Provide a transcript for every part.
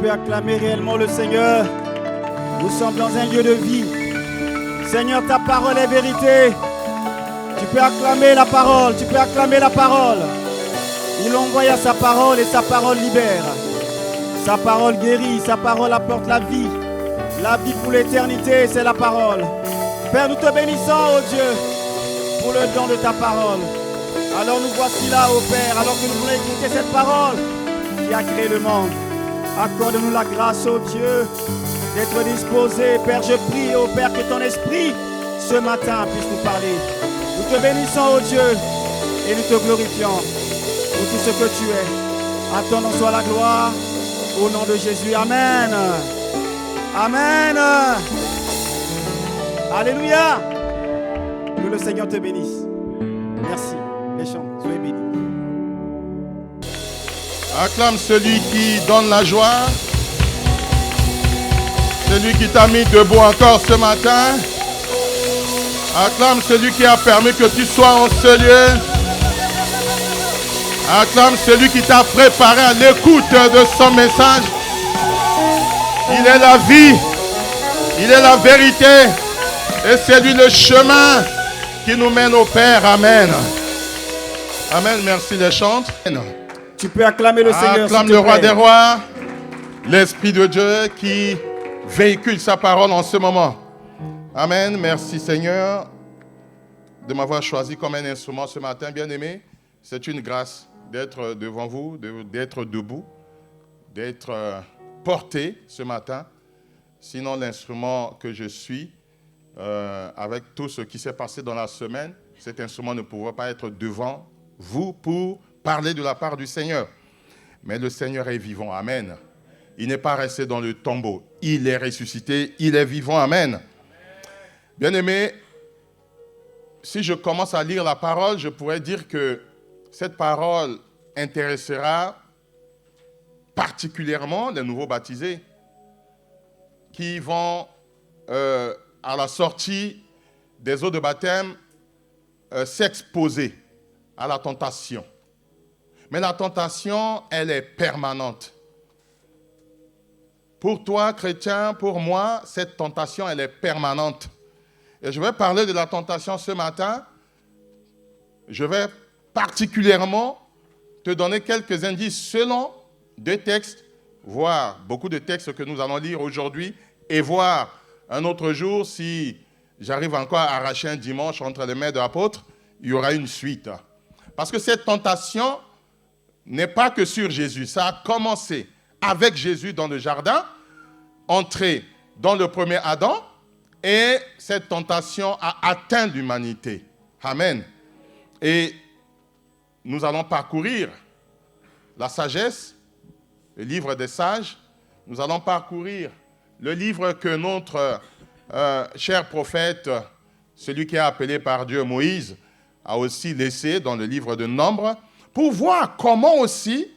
peux acclamer réellement le Seigneur. Nous sommes dans un lieu de vie. Seigneur, ta parole est vérité. Tu peux acclamer la parole, tu peux acclamer la parole. Il envoya sa parole et sa parole libère. Sa parole guérit, sa parole apporte la vie. La vie pour l'éternité, c'est la parole. Père, nous te bénissons, oh Dieu, pour le don de ta parole. Alors nous voici là, oh Père, alors que nous voulons écouter cette parole qui a créé le monde. Accorde-nous la grâce, oh Dieu, d'être disposés. Père, je prie, oh Père, que ton esprit, ce matin, puisse nous parler. Nous te bénissons, oh Dieu, et nous te glorifions pour tout ce que tu es. À ton nom soit la gloire, au nom de Jésus. Amen. Amen. Alléluia. Que le Seigneur te bénisse. Merci. Les chants, soyez bénis. Acclame celui qui donne la joie. Celui qui t'a mis debout encore ce matin. Acclame celui qui a permis que tu sois en ce lieu. Acclame celui qui t'a préparé à l'écoute de son message. Il est la vie. Il est la vérité. Et c'est lui le chemin qui nous mène au Père. Amen. Amen. Merci les chantes. Tu peux acclamer le Seigneur. Acclame le roi des rois. L'Esprit de Dieu qui véhicule sa parole en ce moment. Amen. Merci Seigneur de m'avoir choisi comme un instrument ce matin, bien-aimé. C'est une grâce d'être devant vous, d'être debout, d'être porté ce matin. Sinon, l'instrument que je suis, avec tout ce qui s'est passé dans la semaine, cet instrument ne pourrait pas être devant vous pour parler de la part du Seigneur. Mais le Seigneur est vivant. Amen. Il n'est pas resté dans le tombeau. Il est ressuscité. Il est vivant. Amen. Bien-aimé, si je commence à lire la parole, je pourrais dire que cette parole intéressera particulièrement les nouveaux baptisés qui vont, à la sortie des eaux de baptême, s'exposer à la tentation. Mais la tentation, elle est permanente. Pour toi, chrétien, pour moi, cette tentation, elle est permanente. Et je vais parler de la tentation ce matin. Je vais particulièrement te donner quelques indices selon deux textes, voire beaucoup de textes que nous allons lire aujourd'hui, et voir un autre jour, si j'arrive encore à arracher un dimanche entre les mains de l'apôtre, il y aura une suite. Parce que cette tentation n'est pas que sur Jésus. Ça a commencé avec Jésus dans le jardin, entré dans le premier Adam, et cette tentation a atteint l'humanité. Amen. Et nous allons parcourir la sagesse, le livre des sages. Nous allons parcourir le livre que notre cher prophète, celui qui est appelé par Dieu Moïse, a aussi laissé dans le livre de Nombres, pour voir comment aussi,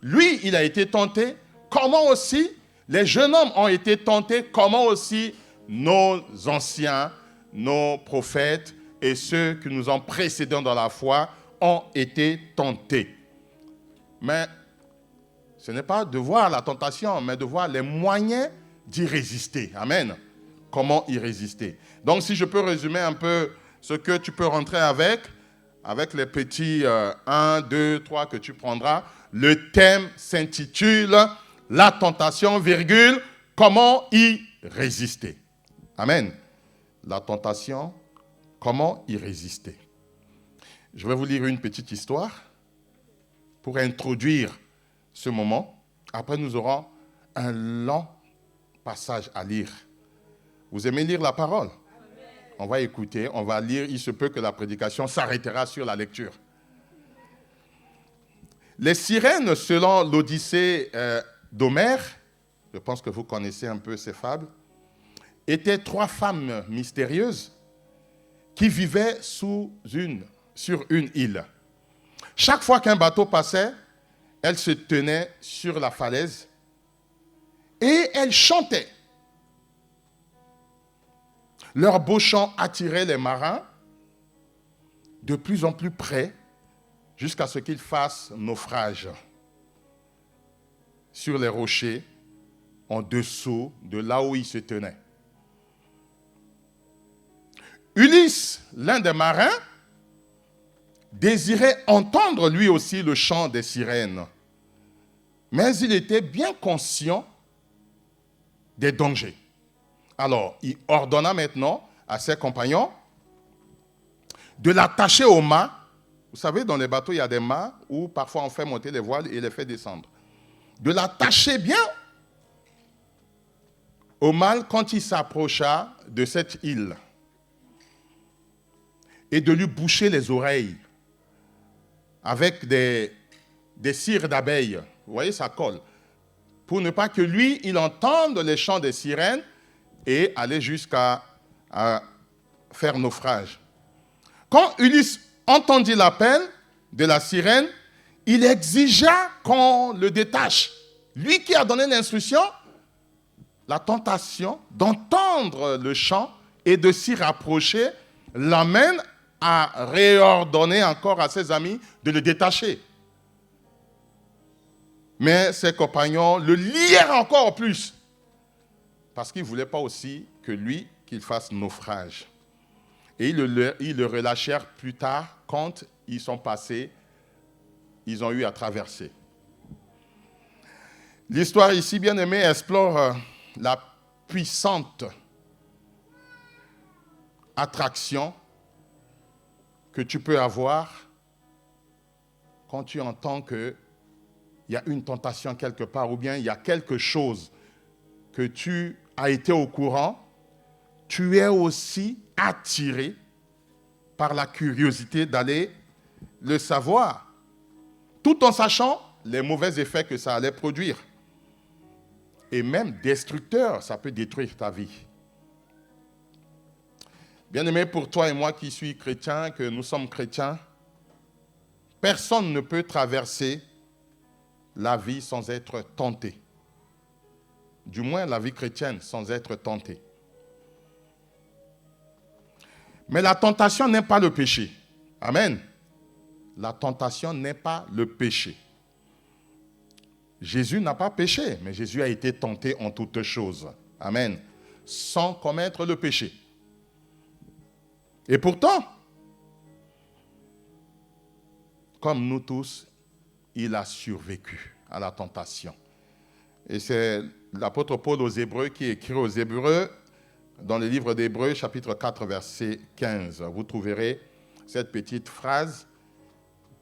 lui, il a été tenté, comment aussi les jeunes hommes ont été tentés, comment aussi nos anciens, nos prophètes et ceux qui nous ont précédés dans la foi ont été tentés. Mais ce n'est pas de voir la tentation, mais de voir les moyens d'y résister. Amen. Comment y résister. Donc, si je peux résumer un peu ce que tu peux rentrer avec les petits 1, 2, 3 que tu prendras, le thème s'intitule « La tentation, virgule, comment y résister ». Amen. La tentation, comment y résister. Je vais vous lire une petite histoire pour introduire ce moment. Après, nous aurons un long passage à lire. Vous aimez lire la parole? On va écouter, on va lire. Il se peut que la prédication s'arrêtera sur la lecture. Les sirènes, selon l'Odyssée d'Homère, je pense que vous connaissez un peu ces fables, étaient trois femmes mystérieuses qui vivaient sur une île. Chaque fois qu'un bateau passait, elles se tenaient sur la falaise et elles chantaient. Leurs beaux chants attiraient les marins de plus en plus près jusqu'à ce qu'ils fassent naufrage sur les rochers en dessous de là où il se tenait. Ulysse, l'un des marins, désirait entendre lui aussi le chant des sirènes. Mais il était bien conscient des dangers. Alors, il ordonna maintenant à ses compagnons de l'attacher au mât. Vous savez, dans les bateaux, il y a des mâts où parfois on fait monter les voiles et les fait descendre. De l'attacher bien au mât quand il s'approcha de cette île et de lui boucher les oreilles avec des cires d'abeilles. Vous voyez, ça colle. Pour ne pas que lui, il entende les chants des sirènes et aller jusqu'à faire naufrage. Quand Ulysse entendit l'appel de la sirène, il exigea qu'on le détache. Lui qui a donné l'instruction, la tentation d'entendre le chant et de s'y rapprocher l'amène à réordonner encore à ses amis de le détacher. Mais ses compagnons le lièrent encore plus parce qu'ils ne voulaient pas aussi que lui, qu'il fasse naufrage. Et ils le relâchèrent plus tard quand ils sont passés, ils ont eu à traverser. L'histoire ici, bien aimée, explore la puissante attraction que tu peux avoir quand tu entends qu'il y a une tentation quelque part ou bien il y a quelque chose que tu as été au courant, tu es aussi attiré par la curiosité d'aller le savoir, tout en sachant les mauvais effets que ça allait produire. Et même destructeur, ça peut détruire ta vie. Bien-aimé, pour toi et moi qui suis chrétien, que nous sommes chrétiens, personne ne peut traverser la vie sans être tenté. Du moins, la vie chrétienne sans être tenté. Mais la tentation n'est pas le péché. Amen. La tentation n'est pas le péché. Jésus n'a pas péché, mais Jésus a été tenté en toutes choses. Amen. Sans commettre le péché. Et pourtant, comme nous tous, il a survécu à la tentation. Et c'est l'apôtre Paul aux Hébreux qui écrit aux Hébreux, dans le livre d'Hébreux, chapitre 4, verset 15. Vous trouverez cette petite phrase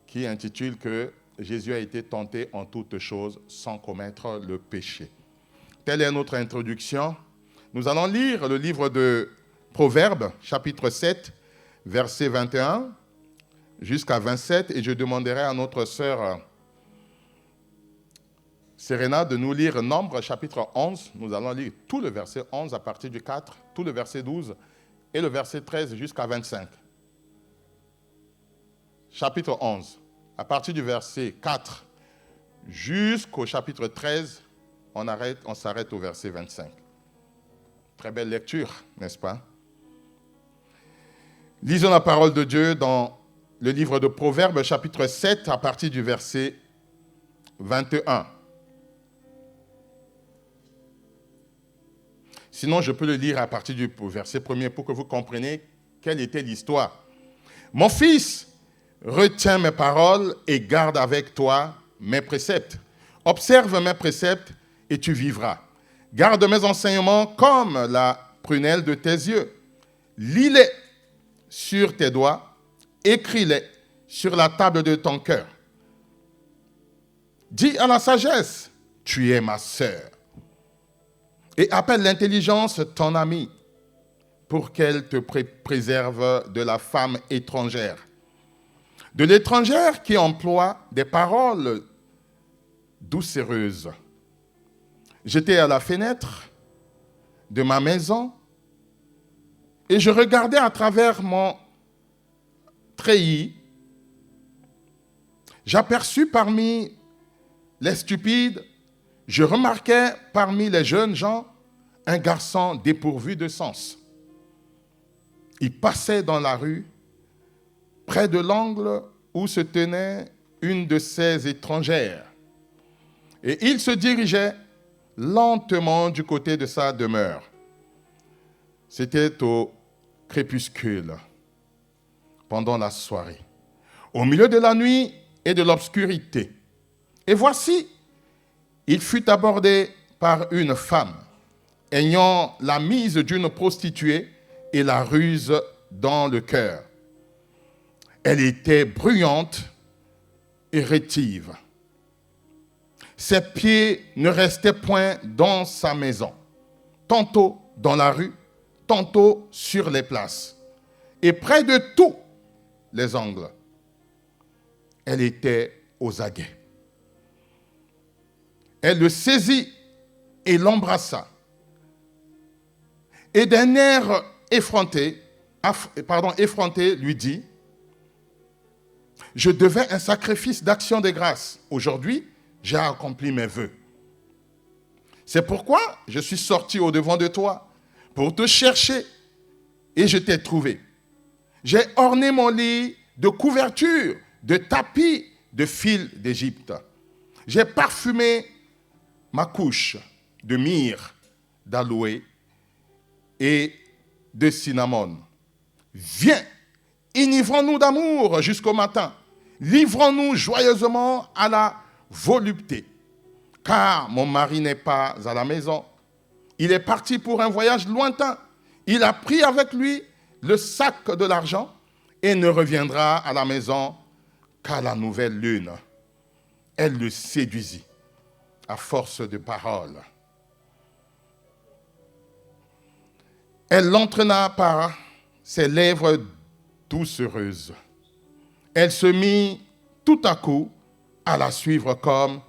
qui intitule que Jésus a été tenté en toutes choses sans commettre le péché. Telle est notre introduction. Nous allons lire le livre de Proverbes, chapitre 7, verset 21 jusqu'à 27, et je demanderai à notre sœur Serena de nous lire Nombre, chapitre 11. Nous allons lire tout le verset 11 à partir du 4, tout le verset 12 et le verset 13 jusqu'à 25. Chapitre 11, à partir du verset 4 jusqu'au chapitre 13, on s'arrête au verset 25. Très belle lecture, n'est-ce pas? Lisons la parole de Dieu dans le livre de Proverbes, chapitre 7, à partir du verset 21. Sinon, je peux le lire à partir du verset 1er pour que vous compreniez quelle était l'histoire. Mon fils, retiens mes paroles et garde avec toi mes préceptes. Observe mes préceptes et tu vivras. Garde mes enseignements comme la prunelle de tes yeux. Lis-les sur tes doigts, écris-les sur la table de ton cœur. Dis à la sagesse, tu es ma sœur. Et appelle l'intelligence ton amie pour qu'elle te préserve de la femme étrangère. De l'étrangère qui emploie des paroles doucereuses. J'étais à la fenêtre de ma maison et je regardais à travers mon treillis. J'aperçus parmi les stupides, je remarquais parmi les jeunes gens un garçon dépourvu de sens. Il passait dans la rue, près de l'angle où se tenait une de ces étrangères. Et il se dirigeait lentement du côté de sa demeure. C'était au crépuscule, pendant la soirée, au milieu de la nuit et de l'obscurité. Et voici, il fut abordé par une femme, ayant la mise d'une prostituée et la ruse dans le cœur. Elle était bruyante et rétive. Ses pieds ne restaient point dans sa maison, tantôt dans la rue, tantôt sur les places, et près de tous les angles. Elle était aux aguets. Elle le saisit et l'embrassa. Et d'un air effronté, lui dit, « Je devais un sacrifice d'action de grâce. Aujourd'hui, j'ai accompli mes vœux. C'est pourquoi je suis sorti au-devant de toi pour te chercher et je t'ai trouvé. J'ai orné mon lit de couvertures, de tapis, de fils d'Égypte. J'ai parfumé ma couche de myrrhe, d'aloe et de cinnamon. Viens, enivrons-nous d'amour jusqu'au matin. Livrons-nous joyeusement à la volupté. Car mon mari n'est pas à la maison. Il est parti pour un voyage lointain. Il a pris avec lui le sac de l'argent et ne reviendra à la maison qu'à la nouvelle lune. » Elle le séduisit à force de paroles. Elle l'entraîna par ses lèvres doucereuses. Elle se mit tout à coup à la suivre comme...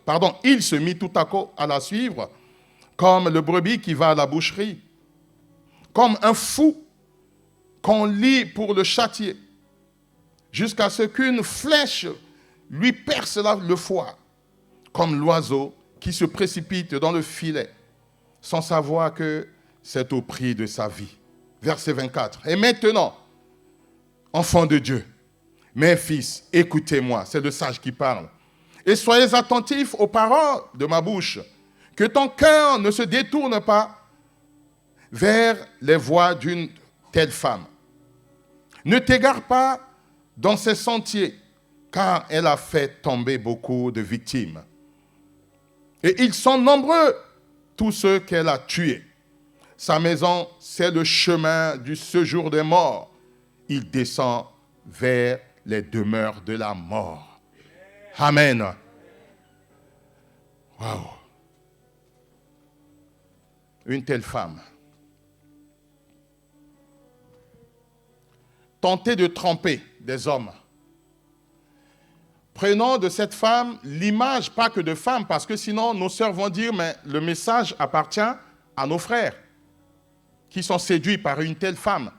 il se mit tout à coup à la suivre comme le brebis qui va à la boucherie, comme un fou qu'on lie pour le châtier, jusqu'à ce qu'une flèche lui perce le foie, comme l'oiseau qui se précipite dans le filet, sans savoir que c'est au prix de sa vie. Verset 24. Et maintenant, enfants de Dieu, mes fils, écoutez-moi, c'est le sage qui parle, et soyez attentifs aux paroles de ma bouche, que ton cœur ne se détourne pas vers les voies d'une telle femme. Ne t'égare pas dans ses sentiers, car elle a fait tomber beaucoup de victimes. Et ils sont nombreux, tous ceux qu'elle a tués. Sa maison, c'est le chemin du séjour des morts. Il descend vers les demeures de la mort. Amen. Waouh. Une telle femme. Tenter de tromper des hommes. Prenons de cette femme l'image, pas que de femme, parce que sinon nos sœurs vont dire, mais le message appartient à nos frères qui sont séduits par une telle femme.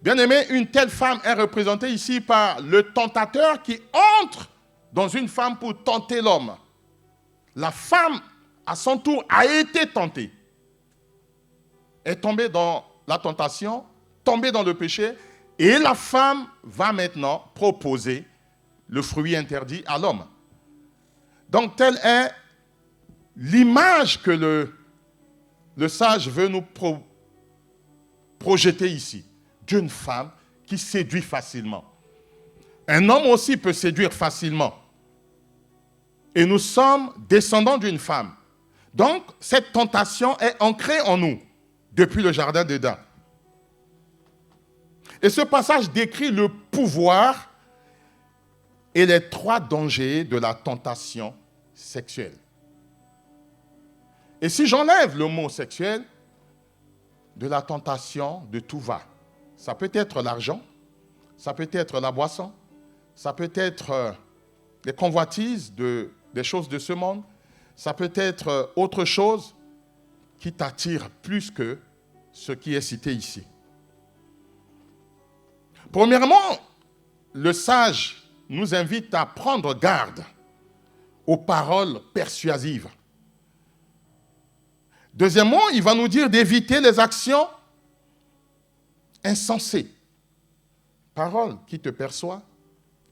Bien aimé, une telle femme est représentée ici par le tentateur qui entre dans une femme pour tenter l'homme. La femme, à son tour, a été tentée. Est tombée dans la tentation, tombée dans le péché, et la femme va maintenant proposer le fruit interdit à l'homme. Donc, telle est l'image que le sage veut nous projeter ici, d'une femme qui séduit facilement. Un homme aussi peut séduire facilement. Et nous sommes descendants d'une femme. Donc, cette tentation est ancrée en nous depuis le jardin d'Éden. Et ce passage décrit le pouvoir et les trois dangers de la tentation sexuelle. Et si j'enlève le mot sexuel, de la tentation de tout va. Ça peut être l'argent, ça peut être la boisson, ça peut être les convoitises des choses de ce monde, ça peut être autre chose qui t'attire plus que ce qui est cité ici. Premièrement, le sage nous invite à prendre garde aux paroles persuasives. Deuxièmement, il va nous dire d'éviter les actions insensées. Parole qui te perçoit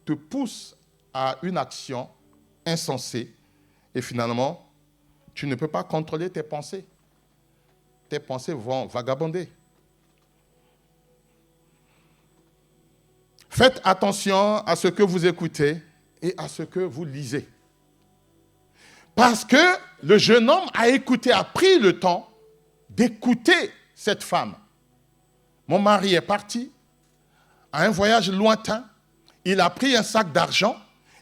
te pousse à une action insensée et finalement, tu ne peux pas contrôler tes pensées. Tes pensées vont vagabonder. Faites attention à ce que vous écoutez et à ce que vous lisez. Parce que le jeune homme a pris le temps d'écouter cette femme. Mon mari est parti à un voyage lointain. Il a pris un sac d'argent.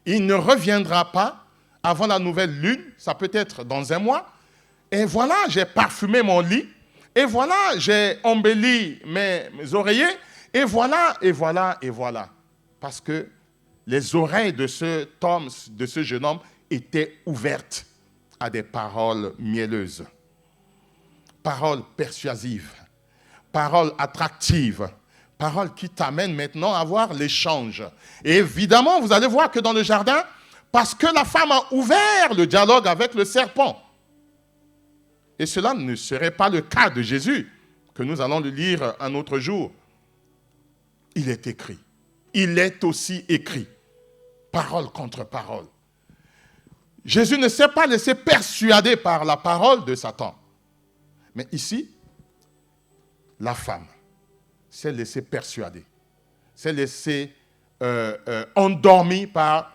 Il ne reviendra pas avant la nouvelle lune. Ça peut être dans un mois. Et voilà, j'ai parfumé mon lit. Et voilà, j'ai embelli mes oreillers. Et voilà, et voilà, et voilà. Parce que les oreilles de ce jeune homme étaient ouvertes à des paroles mielleuses. Paroles persuasives. Paroles attractives. Paroles qui t'amènent maintenant à voir l'échange. Et évidemment, vous allez voir que dans le jardin, parce que la femme a ouvert le dialogue avec le serpent. Et cela ne serait pas le cas de Jésus, que nous allons le lire un autre jour. Il est écrit. Il est aussi écrit. Parole contre parole. Jésus ne s'est pas laissé persuader par la parole de Satan. Mais ici, la femme s'est laissée persuader. S'est laissée endormie par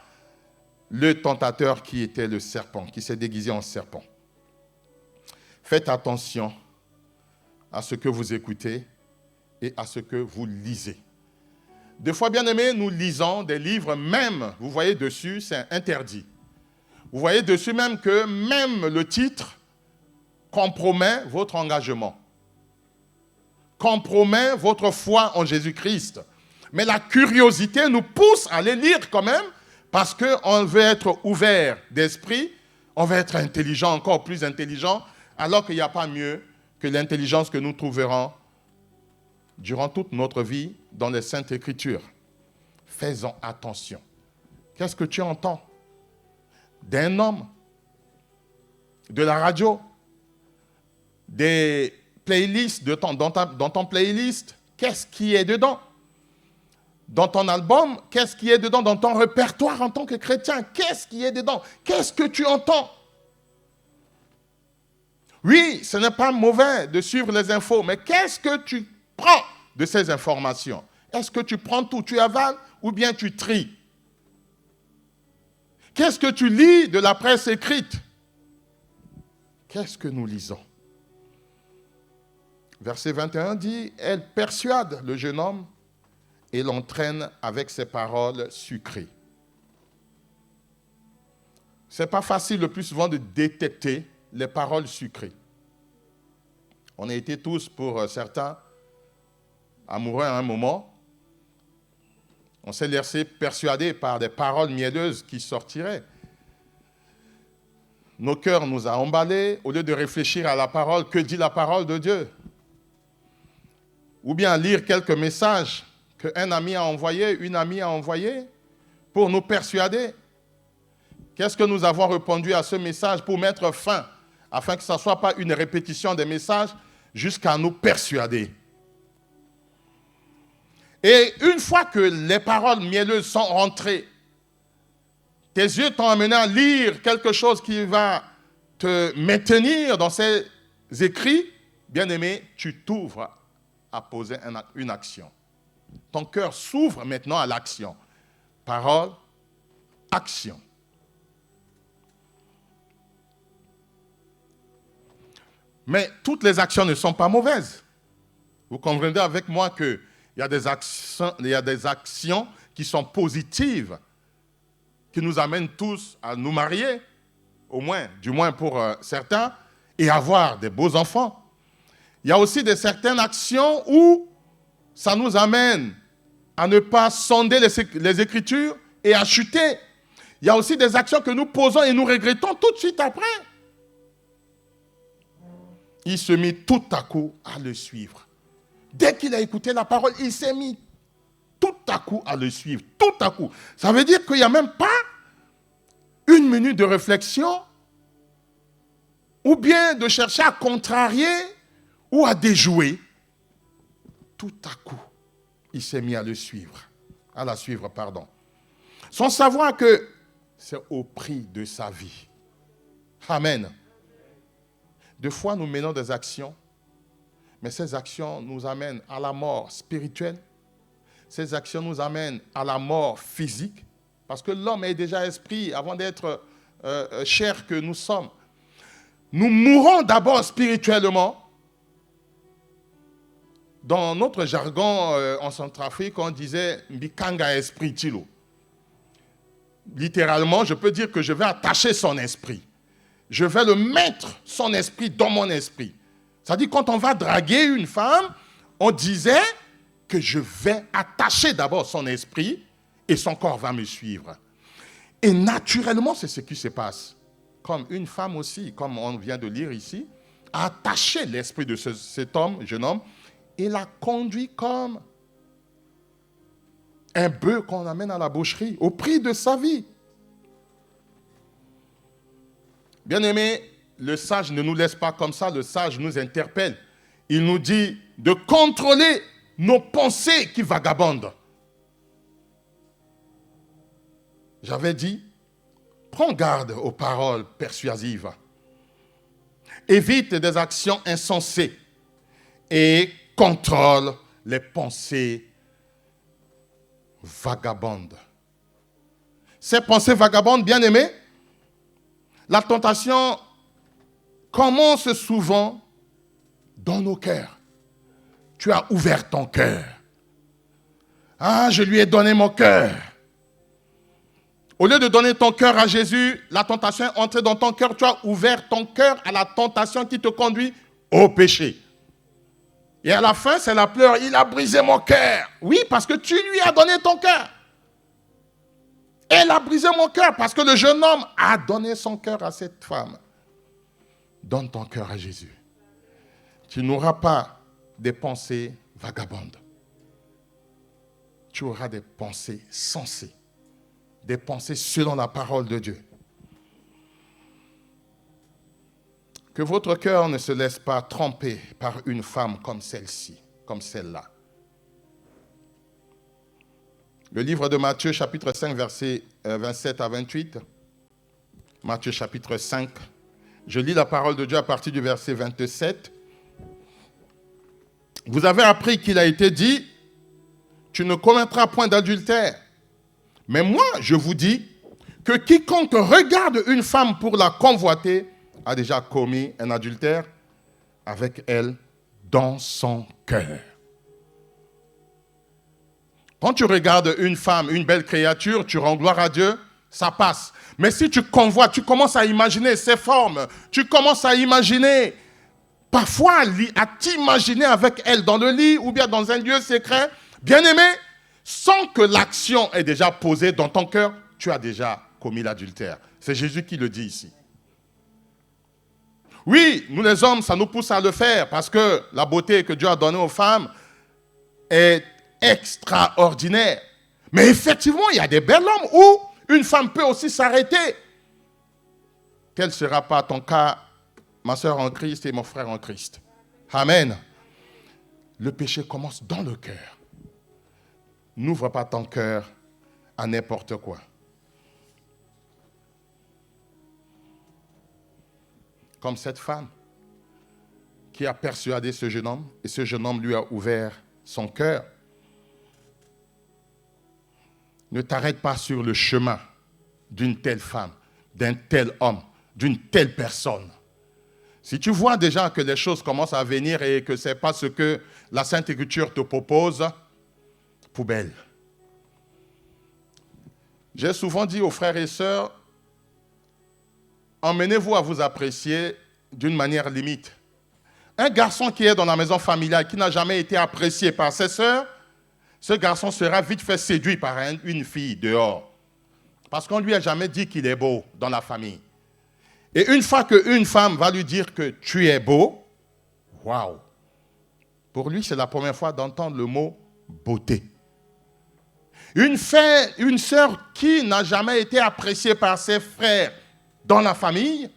le tentateur qui était le serpent, qui s'est déguisé en serpent. Faites attention à ce que vous écoutez et à ce que vous lisez. Des fois, bien aimés, nous lisons des livres, même, vous voyez dessus, c'est interdit. Vous voyez dessus même que même le titre compromet votre engagement, compromet votre foi en Jésus-Christ. Mais la curiosité nous pousse à les lire quand même, parce qu'on veut être ouvert d'esprit, on veut être intelligent, encore plus intelligent, alors qu'il n'y a pas mieux que l'intelligence que nous trouverons durant toute notre vie dans les Saintes Écritures. Faisons attention. Qu'est-ce que tu entends d'un homme, de la radio, des playlists dans ton playlist? Qu'est-ce qui est dedans? Dans ton album, qu'est-ce qui est dedans? Dans ton répertoire en tant que chrétien, qu'est-ce qui est dedans? Qu'est-ce que tu entends? Oui, ce n'est pas mauvais de suivre les infos, mais qu'est-ce que tu prends de ces informations? Est-ce que tu prends tout, tu avales ou bien tu tries? Qu'est-ce que tu lis de la presse écrite? Qu'est-ce que nous lisons? Verset 21 dit, elle persuade le jeune homme et l'entraîne avec ses paroles sucrées. Ce n'est pas facile le plus souvent de détecter les paroles sucrées. On a été tous, pour certains, amoureux à un moment. On s'est laissé persuader par des paroles mielleuses qui sortiraient. Nos cœurs nous a emballés au lieu de réfléchir à la parole. Que dit la parole de Dieu? Ou bien lire quelques messages qu'un ami a envoyés, une amie a envoyés pour nous persuader. Qu'est-ce que nous avons répondu à ce message pour mettre fin, afin que ce ne soit pas une répétition des messages jusqu'à nous persuader? Et une fois que les paroles mielleuses sont rentrées, tes yeux t'ont amené à lire quelque chose qui va te maintenir dans ces écrits, bien-aimé, tu t'ouvres à poser une action. Ton cœur s'ouvre maintenant à l'action. Parole, action. Mais toutes les actions ne sont pas mauvaises. Vous comprendrez avec moi qu'il y a des actions qui sont positives, qui nous amènent tous à nous marier, du moins pour certains, et avoir des beaux enfants. Il y a aussi certaines actions où ça nous amène à ne pas sonder les Écritures et à chuter. Il y a aussi des actions que nous posons et nous regrettons tout de suite après. Il se mit tout à coup à le suivre. Dès qu'il a écouté la parole, il s'est mis tout à coup à le suivre. Tout à coup. Ça veut dire qu'il n'y a même pas une minute de réflexion ou bien de chercher à contrarier ou à déjouer. Tout à coup, il s'est mis à la suivre. Sans savoir que c'est au prix de sa vie. Amen. Des fois, nous menons des actions, mais ces actions nous amènent à la mort spirituelle. Ces actions nous amènent à la mort physique, parce que l'homme est déjà esprit avant d'être chair que nous sommes. Nous mourons d'abord spirituellement. Dans notre jargon en Centrafrique, on disait « Mbikanga esprit tilo ». Littéralement, je peux dire que je vais attacher son esprit. Je vais le mettre, son esprit, dans mon esprit. C'est-à-dire, quand on va draguer une femme, on disait que je vais attacher d'abord son esprit et son corps va me suivre. Et naturellement, c'est ce qui se passe. Comme une femme aussi, comme on vient de lire ici, a attaché l'esprit de cet homme, jeune homme, et l'a conduit comme un bœuf qu'on amène à la boucherie, au prix de sa vie. Bien-aimés, le sage ne nous laisse pas comme ça, le sage nous interpelle. Il nous dit de contrôler nos pensées qui vagabondent. J'avais dit, prends garde aux paroles persuasives. Évite des actions insensées et contrôle les pensées vagabondes. Ces pensées vagabondes, bien-aimés, la tentation commence souvent dans nos cœurs. Tu as ouvert ton cœur. Ah, je lui ai donné mon cœur. Au lieu de donner ton cœur à Jésus, la tentation est entrée dans ton cœur. Tu as ouvert ton cœur à la tentation qui te conduit au péché. Et à la fin, c'est la pleure. Il a brisé mon cœur. Oui, parce que tu lui as donné ton cœur. Elle a brisé mon cœur parce que le jeune homme a donné son cœur à cette femme. Donne ton cœur à Jésus. Tu n'auras pas des pensées vagabondes. Tu auras des pensées sensées. Des pensées selon la parole de Dieu. Que votre cœur ne se laisse pas tromper par une femme comme celle-ci, comme celle-là. Le livre de Matthieu, chapitre 5, versets 27 à 28. Matthieu, chapitre 5. Je lis la parole de Dieu à partir du verset 27. Vous avez appris qu'il a été dit, tu ne commettras point d'adultère. Mais moi, je vous dis que quiconque regarde une femme pour la convoiter a déjà commis un adultère avec elle dans son cœur. Quand tu regardes une femme, une belle créature, tu rends gloire à Dieu, ça passe. Mais si tu convoites, tu commences à imaginer ses formes, tu commences à imaginer, parfois à t'imaginer avec elle dans le lit ou bien dans un lieu secret, bien-aimé, sans que l'action ait déjà posé dans ton cœur, tu as déjà commis l'adultère. C'est Jésus qui le dit ici. Oui, nous les hommes, ça nous pousse à le faire parce que la beauté que Dieu a donnée aux femmes est extraordinaire. Mais effectivement, il y a des bels hommes où une femme peut aussi s'arrêter. Quel ne sera pas ton cas, ma soeur en Christ et mon frère en Christ? Amen. Le péché commence dans le cœur. N'ouvre pas ton cœur à n'importe quoi. Comme cette femme qui a persuadé ce jeune homme et ce jeune homme lui a ouvert son cœur. Ne t'arrête pas sur le chemin d'une telle femme, d'un tel homme, d'une telle personne. Si tu vois déjà que les choses commencent à venir et que ce n'est pas ce que la Sainte Écriture te propose, poubelle. J'ai souvent dit aux frères et sœurs, emmenez-vous à vous apprécier d'une manière limite. Un garçon qui est dans la maison familiale, qui n'a jamais été apprécié par ses sœurs, ce garçon sera vite fait séduit par une fille dehors. Parce qu'on ne lui a jamais dit qu'il est beau dans la famille. Et une fois qu'une femme va lui dire que tu es beau, waouh! Pour lui, c'est la première fois d'entendre le mot beauté. Une sœur qui n'a jamais été appréciée par ses frères dans la famille,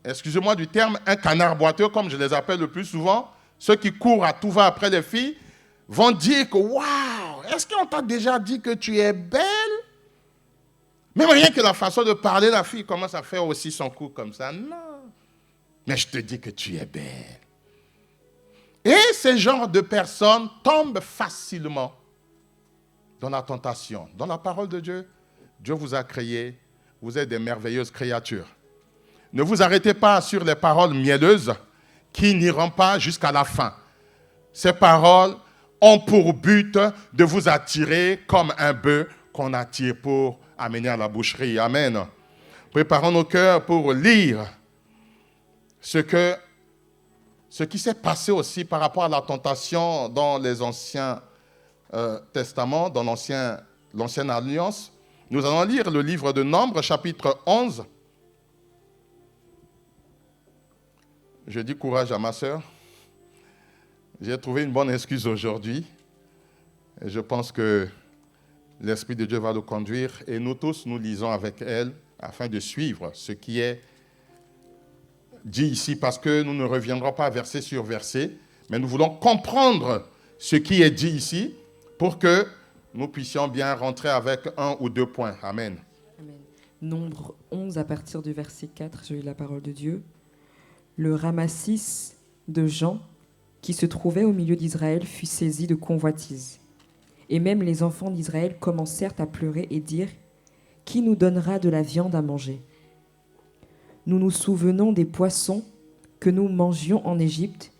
excusez-moi du terme, un canard boiteux, comme je les appelle le plus souvent, ceux qui courent à tout va après les filles, vont dire que waouh, est-ce qu'on t'a déjà dit que tu es belle? Même rien que la façon de parler, la fille commence à faire aussi son cou comme ça. Non. Mais je te dis que tu es belle. Et ce genre de personnes tombent facilement dans la tentation. Dans la parole de Dieu, Dieu vous a créé, vous êtes des merveilleuses créatures. Ne vous arrêtez pas sur les paroles mielleuses qui n'iront pas jusqu'à la fin. Ces paroles ont pour but de vous attirer comme un bœuf qu'on attire pour amener à la boucherie. Amen. Préparons nos cœurs pour lire ce qui s'est passé aussi par rapport à la tentation dans les anciens testaments, dans l'ancienne alliance. Nous allons lire le livre de Nombres, chapitre 11. Je dis courage à ma sœur. J'ai trouvé une bonne excuse aujourd'hui. Et je pense que l'Esprit de Dieu va nous conduire. Et nous tous, nous lisons avec elle afin de suivre ce qui est dit ici, parce que nous ne reviendrons pas verset sur verset, mais nous voulons comprendre ce qui est dit ici pour que nous puissions bien rentrer avec un ou deux points. Amen. Amen. Nombre 11 à partir du verset 4, je lis la parole de Dieu. Le ramassis de gens qui se trouvait au milieu d'Israël fut saisi de convoitise. Et même les enfants d'Israël commencèrent à pleurer et dire « Qui nous donnera de la viande à manger ?» Nous nous souvenons des poissons que nous mangions en Égypte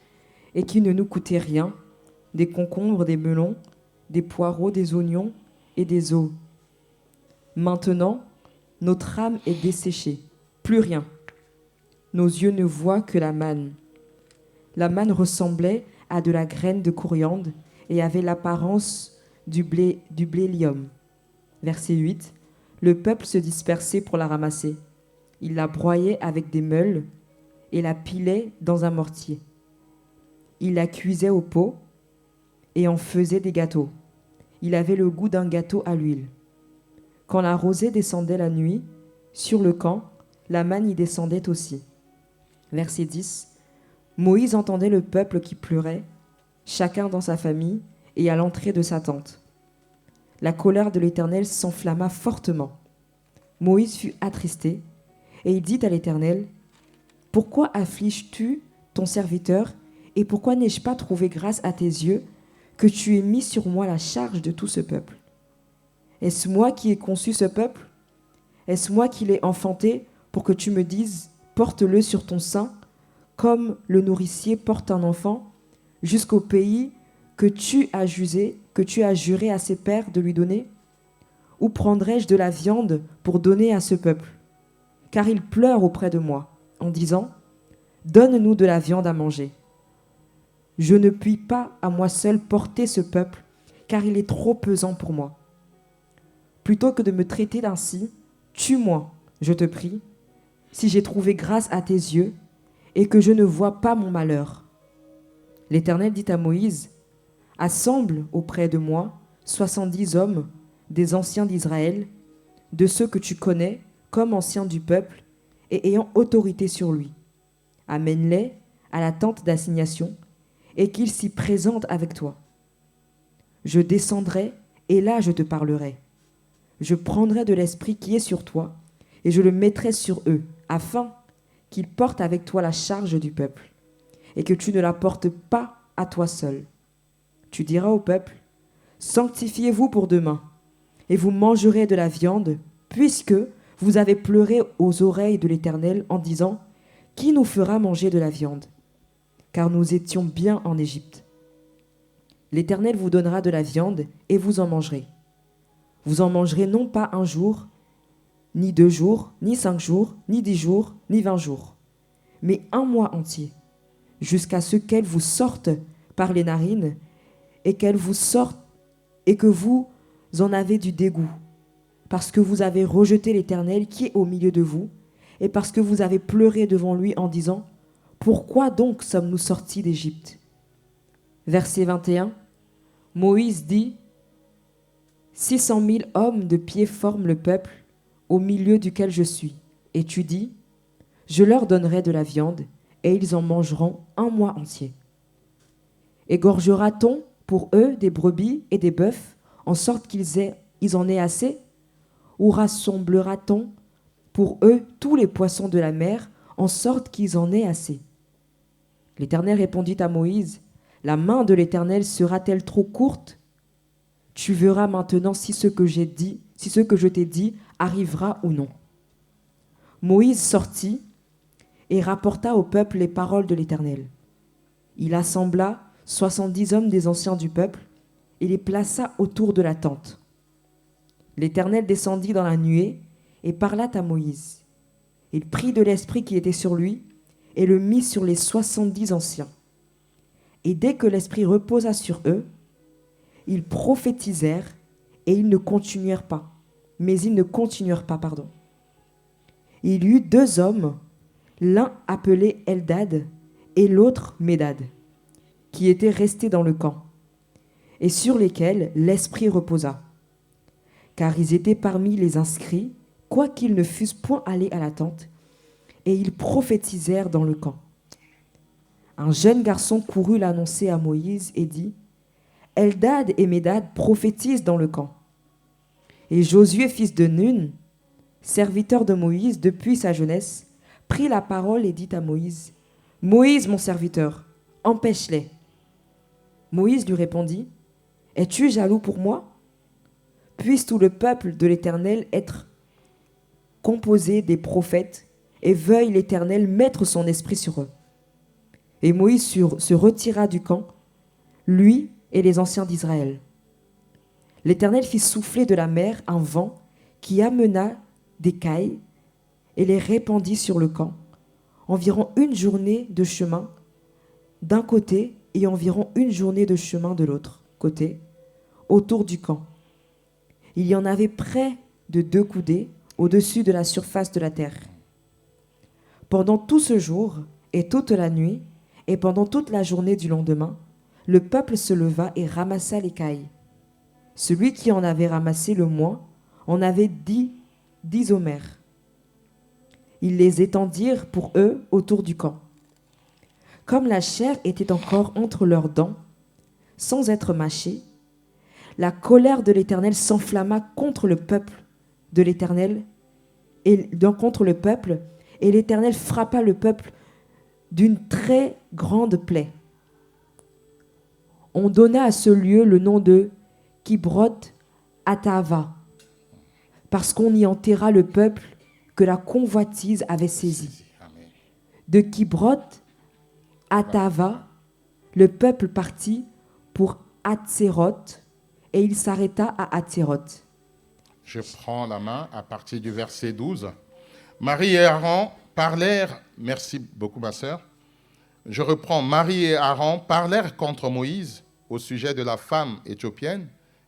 et qui ne nous coûtaient rien, des concombres, des melons, des poireaux, des oignons et des eaux. Maintenant, notre âme est desséchée, plus rien. Nos yeux ne voient que la manne. La manne ressemblait à de la graine de coriandre et avait l'apparence du blélium. Verset 8. Le peuple se dispersait pour la ramasser. Il la broyait avec des meules et la pilait dans un mortier. Il la cuisait au pot et en faisait des gâteaux. Il avait le goût d'un gâteau à l'huile. Quand la rosée descendait la nuit, sur le camp, la manne y descendait aussi. Verset 10. Moïse entendait le peuple qui pleurait, chacun dans sa famille et à l'entrée de sa tente. La colère de l'Éternel s'enflamma fortement. Moïse fut attristé et il dit à l'Éternel, « Pourquoi affliges-tu ton serviteur et pourquoi n'ai-je pas trouvé grâce à tes yeux que tu aies mis sur moi la charge de tout ce peuple? Est-ce moi qui ai conçu ce peuple? Est-ce moi qui l'ai enfanté pour que tu me dises, porte-le sur ton sein, comme le nourricier porte un enfant, jusqu'au pays que tu as juré à ses pères de lui donner? Où prendrais-je de la viande pour donner à ce peuple? Car il pleure auprès de moi, en disant, donne-nous de la viande à manger. Je ne puis pas à moi seul porter ce peuple, car il est trop pesant pour moi. Plutôt que de me traiter ainsi, tue-moi, je te prie, si j'ai trouvé grâce à tes yeux, et que je ne vois pas mon malheur. L'Éternel dit à Moïse, assemble auprès de moi 70 hommes des anciens d'Israël, de ceux que tu connais comme anciens du peuple et ayant autorité sur lui. Amène-les à la tente d'assignation et qu'ils s'y présentent avec toi. Je descendrai et là je te parlerai. Je prendrai de l'esprit qui est sur toi et je le mettrai sur eux, afin qu'ils portent avec toi la charge du peuple et que tu ne la portes pas à toi seul. Tu diras au peuple, sanctifiez-vous pour demain et vous mangerez de la viande, puisque vous avez pleuré aux oreilles de l'Éternel en disant, qui nous fera manger de la viande? Car nous étions bien en Égypte. L'Éternel vous donnera de la viande et vous en mangerez. Vous en mangerez non pas un jour, ni 2 jours, ni 5 jours, ni 10 jours, ni 20 jours, mais un mois entier, jusqu'à ce qu'elle vous sorte par les narines et qu'elle vous sorte et que vous en avez du dégoût, parce que vous avez rejeté l'Éternel qui est au milieu de vous, et parce que vous avez pleuré devant lui en disant, pourquoi donc sommes-nous sortis d'Égypte? Verset 21, Moïse dit, 600 000 hommes de pied forment le peuple au milieu duquel je suis. Et tu dis, je leur donnerai de la viande, et ils en mangeront un mois entier. Égorgera-t-on pour eux des brebis et des bœufs, en sorte qu'ils en aient assez? Ou rassemblera-t-on pour eux tous les poissons de la mer, en sorte qu'ils en aient assez? L'Éternel répondit à Moïse, la main de l'Éternel sera-t-elle trop courte? Tu verras maintenant si ce que je t'ai dit arrivera ou non. Moïse sortit et rapporta au peuple les paroles de l'Éternel. Il assembla 70 hommes des anciens du peuple et les plaça autour de la tente. L'Éternel descendit dans la nuée et parla à Moïse. Il prit de l'esprit qui était sur lui et le mit sur les 70 anciens. Et dès que l'esprit reposa sur eux, ils prophétisèrent et ils ne continuèrent pas. Il y eut 2 hommes, l'un appelé Eldad et l'autre Médad, qui étaient restés dans le camp, et sur lesquels l'esprit reposa. Car ils étaient parmi les inscrits, quoiqu'ils ne fussent point allés à la tente, et ils prophétisèrent dans le camp. Un jeune garçon courut l'annoncer à Moïse et dit, Eldad et Médad prophétisent dans le camp. Et Josué, fils de Nun, serviteur de Moïse depuis sa jeunesse, prit la parole et dit à Moïse, Moïse, mon serviteur, empêche-les. Moïse lui répondit, es-tu jaloux pour moi? Puisse tout le peuple de l'Éternel être composé des prophètes, et veuille l'Éternel mettre son esprit sur eux. Et Moïse se retira du camp, lui et les anciens d'Israël. L'Éternel fit souffler de la mer un vent qui amena des cailles et les répandit sur le camp, environ 1 journée de chemin d'un côté et environ 1 journée de chemin de l'autre côté, autour du camp. Il y en avait près de 2 coudées au-dessus de la surface de la terre. Pendant tout ce jour et toute la nuit, et pendant toute la journée du lendemain, le peuple se leva et ramassa les cailles. Celui qui en avait ramassé le moins en avait 10 homères. Ils les étendirent pour eux autour du camp. Comme la chair était encore entre leurs dents, sans être mâchée, la colère de l'Éternel s'enflamma contre le peuple de l'Éternel, et l'Éternel frappa le peuple d'une très grande plaie. On donna à ce lieu le nom de Kibroth Hattaava, parce qu'on y enterra le peuple que la convoitise avait saisi. De Kibroth Hattaava, le peuple partit pour Hatzeroth, et il s'arrêta à Hatzeroth. Je prends la main à partir du verset 12. Marie et Aaron parlèrent, merci beaucoup ma sœur, je reprends, Marie et Aaron parlèrent contre Moïse au sujet de la femme éthiopienne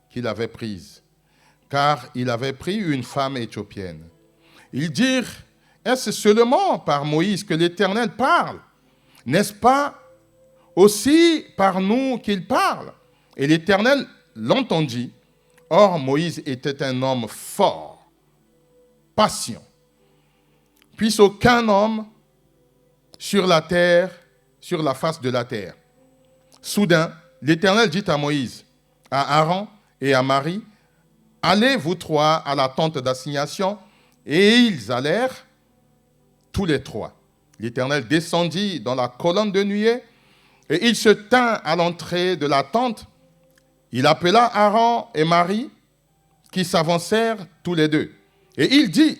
qu'il avait prise, car il avait pris une femme éthiopienne. Ils dirent, est-ce seulement par Moïse que l'Éternel parle? N'est-ce pas aussi par nous qu'il parle? Et l'Éternel l'entendit. Or, Moïse était un homme fort, patient. Puisse aucun homme sur la terre, sur la face de la terre. Soudain, l'Éternel dit à Moïse, à Aaron et à Marie, allez vous 3 à la tente d'assignation. Et ils allèrent tous les 3. L'Éternel descendit dans la colonne de nuée et il se tint à l'entrée de la tente. Il appela Aaron et Marie qui s'avancèrent tous les 2. Et il dit,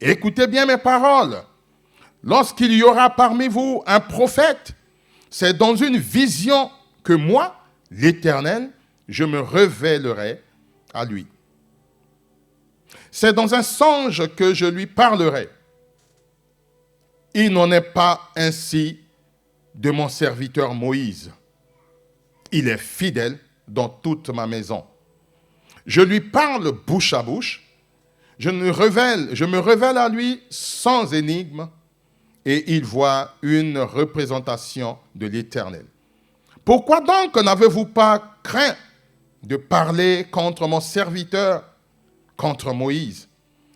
écoutez bien mes paroles. Lorsqu'il y aura parmi vous un prophète, c'est dans une vision que moi, l'Éternel, je me révélerai à lui. C'est dans un songe que je lui parlerai. Il n'en est pas ainsi de mon serviteur Moïse. Il est fidèle dans toute ma maison. Je lui parle bouche à bouche. Je me révèle à lui sans énigme et il voit une représentation de l'Éternel. Pourquoi donc n'avez-vous pas craint de parler contre mon serviteur, contre Moïse?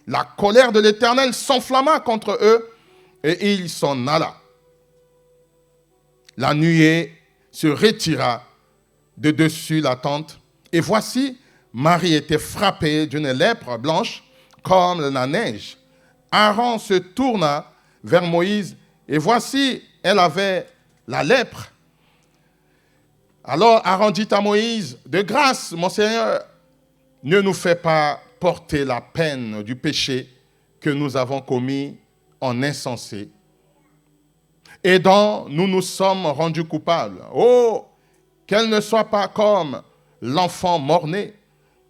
La colère de l'Éternel s'enflamma contre eux et il s'en alla. La nuée se retira de dessus la tente et voici, Marie était frappée d'une lèpre blanche comme la neige. Aaron se tourna vers Moïse, et voici, elle avait la lèpre. Alors Aaron dit à Moïse, de grâce, mon Seigneur, ne nous fais pas porter la peine du péché que nous avons commis en insensé et dont nous nous sommes rendus coupables. Oh, qu'elle ne soit pas comme l'enfant mort-né,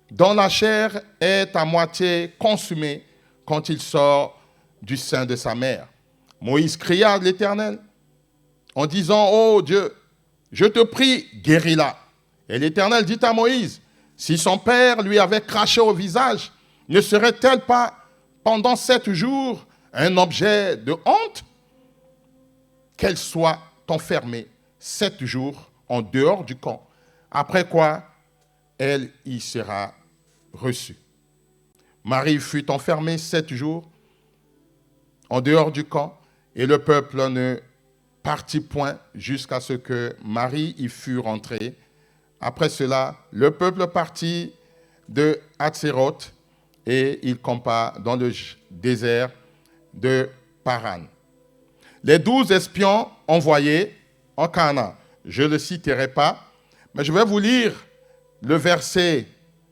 dont la chair est à moitié consumée quand il sort du sein de sa mère. Moïse cria à l'Éternel en disant, ô Dieu, je te prie, guéris-la. Et l'Éternel dit à Moïse, si son père lui avait craché au visage, ne serait-elle pas pendant 7 jours un objet de honte? Qu'elle soit enfermée 7 jours en dehors du camp, après quoi elle y sera reçue. Marie fut enfermée 7 jours en dehors du camp, et le peuple ne partit point jusqu'à ce que Marie y fût rentrée. Après cela, le peuple partit de Hatséroth et il campa dans le désert de Paran. Les 12 espions envoyés en Canaan, je ne le citerai pas, mais je vais vous lire le verset,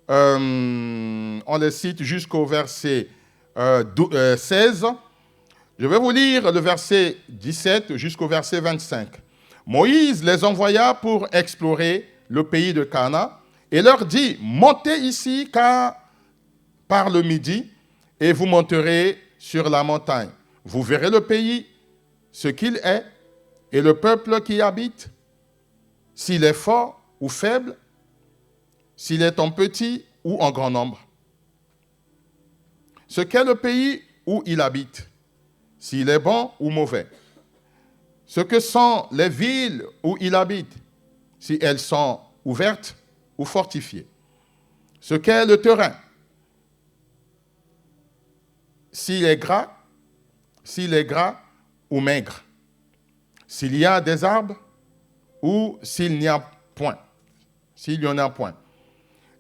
on le cite jusqu'au verset 16. Je vais vous lire le verset 17 jusqu'au verset 25. Moïse les envoya pour explorer le pays de Canaan et leur dit, montez ici car par le midi et vous monterez sur la montagne. Vous verrez le pays, ce qu'il est, et le peuple qui y habite, s'il est fort ou faible, s'il est en petit ou en grand nombre. Ce qu'est le pays où il habite, s'il est bon ou mauvais. Ce que sont les villes où il habite, si elles sont ouvertes ou fortifiées. Ce qu'est le terrain, s'il est gras ou maigre. S'il y a des arbres ou s'il n'y a point. S'il y en a point.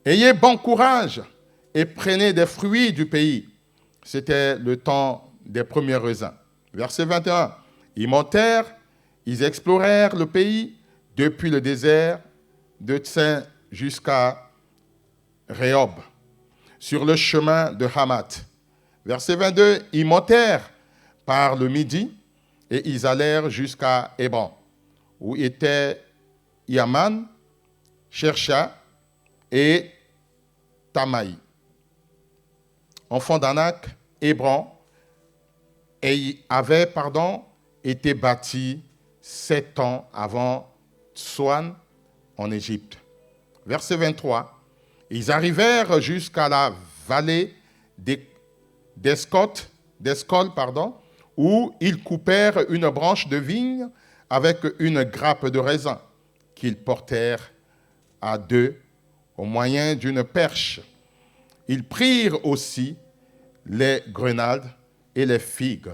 Ayez bon courage et prenez des fruits du pays. C'était le temps des premiers raisins. Verset 21. Ils montèrent, ils explorèrent le pays depuis le désert de Tsin jusqu'à Rehob, sur le chemin de Hamath. Verset 22. Ils montèrent par le midi et ils allèrent jusqu'à Hébron, où étaient Yaman, Chercha et Tamaï. Enfants d'Anak, Hébron avait été bâti 7 ans avant Tsoan en Égypte. Verset 23. Ils arrivèrent jusqu'à la vallée d'Escol, où ils coupèrent une branche de vigne avec une grappe de raisin qu'ils portèrent à 2 au moyen d'une perche. Ils prirent aussi les grenades et les figues.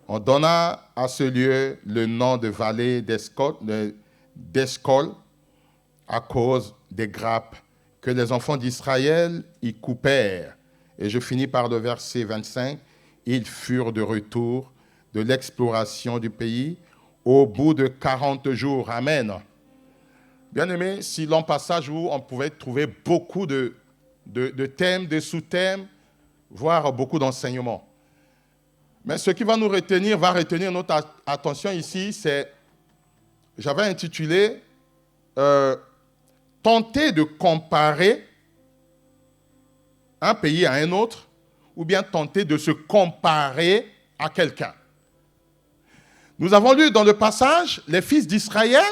On donna à ce lieu le nom de vallée d'Escol à cause des grappes que les enfants d'Israël y coupèrent. Et je finis par le verset 25. Ils furent de retour de l'exploration du pays au bout de 40 jours. Amen. Bien-aimés, si l'on passage où on pouvait trouver beaucoup de thèmes, de sous-thèmes, voire beaucoup d'enseignements. Mais ce qui va retenir notre attention ici, c'est, j'avais intitulé tenter de comparer un pays à un autre, ou bien tenter de se comparer à quelqu'un. Nous avons lu dans le passage, les fils d'Israël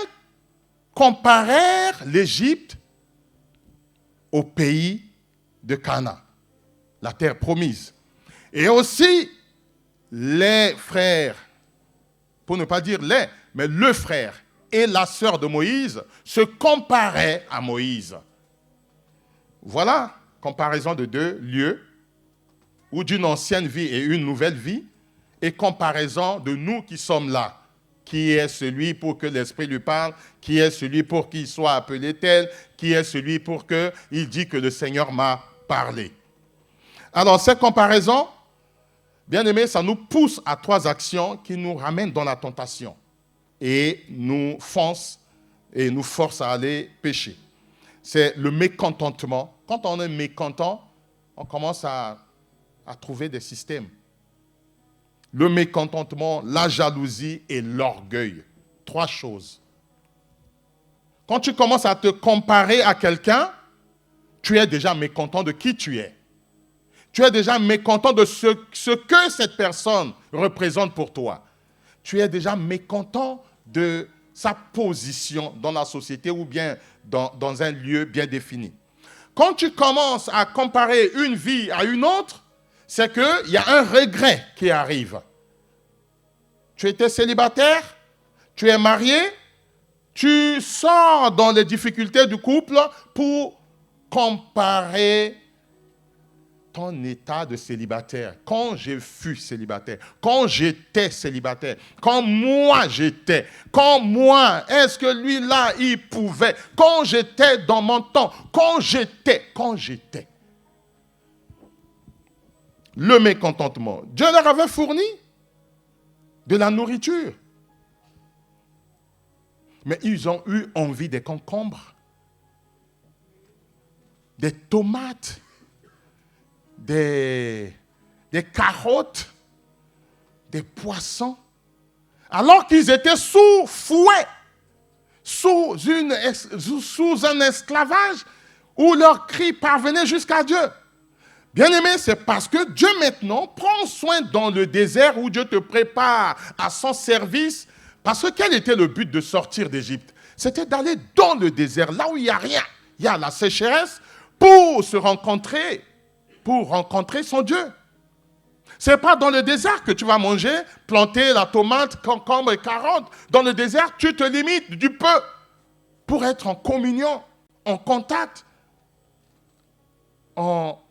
comparèrent l'Égypte au pays de Canaan, la terre promise. Et aussi, les frères, pour ne pas dire les, mais le frère et la sœur de Moïse se comparaient à Moïse. Voilà, comparaison de 2 lieux, ou d'une ancienne vie et une nouvelle vie, et comparaison de nous qui sommes là. Qui est celui pour que l'Esprit lui parle? Qui est celui pour qu'il soit appelé tel? Qui est celui pour qu'il dit que le Seigneur m'a parlé? Alors, ces comparaisons, bien aimés, ça nous pousse à 3 actions qui nous ramènent dans la tentation et nous force à aller pécher. C'est le mécontentement. Quand on est mécontent, on commence à trouver des systèmes. Le mécontentement, la jalousie et l'orgueil. 3 choses. Quand tu commences à te comparer à quelqu'un, tu es déjà mécontent de qui tu es. Tu es déjà mécontent de ce que cette personne représente pour toi. Tu es déjà mécontent de sa position dans la société ou bien dans un lieu bien défini. Quand tu commences à comparer une vie à une autre, c'est qu'il y a un regret qui arrive. Tu étais célibataire, tu es marié, tu sors dans les difficultés du couple pour comparer ton état de célibataire. Quand je fus célibataire, quand j'étais célibataire, quand moi j'étais, quand moi, est-ce que lui là, il pouvait, quand j'étais dans mon temps, quand j'étais. Le mécontentement. Dieu leur avait fourni de la nourriture. Mais ils ont eu envie des concombres, des tomates, des carottes, des poissons, alors qu'ils étaient sous fouet, sous un esclavage où leur cri parvenait jusqu'à Dieu. Bien-aimé, c'est parce que Dieu maintenant prend soin dans le désert où Dieu te prépare à son service. Parce que quel était le but de sortir d'Égypte? C'était d'aller dans le désert, là où il n'y a rien. Il y a la sécheresse pour se rencontrer, pour rencontrer son Dieu. Ce n'est pas dans le désert que tu vas manger, planter la tomate, concombre et carotte. Dans le désert, tu te limites du peu pour être en communion, en contact, en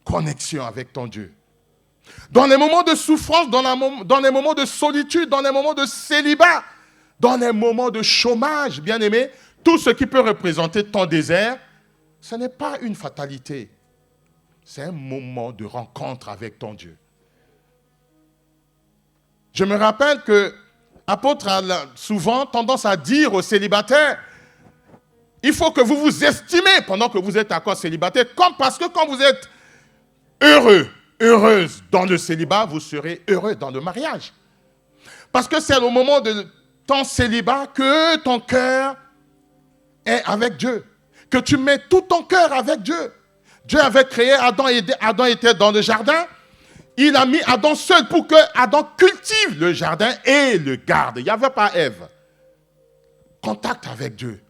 connexion avec ton Dieu. Dans les moments de souffrance, dans les moments de solitude, dans les moments de célibat, dans les moments de chômage, bien-aimé, tout ce qui peut représenter ton désert, ce n'est pas une fatalité. C'est un moment de rencontre avec ton Dieu. Je me rappelle que l'apôtre a souvent tendance à dire aux célibataires, il faut que vous vous estimez pendant que vous êtes encore célibataire, parce que quand vous êtes heureuse dans le célibat, vous serez heureux dans le mariage. Parce que c'est au moment de ton célibat que ton cœur est avec Dieu, que tu mets tout ton cœur avec Dieu. Dieu avait créé Adam et Adam était dans le jardin. Il a mis Adam seul pour que Adam cultive le jardin et le garde. Il n'y avait pas Ève. Contact avec Dieu.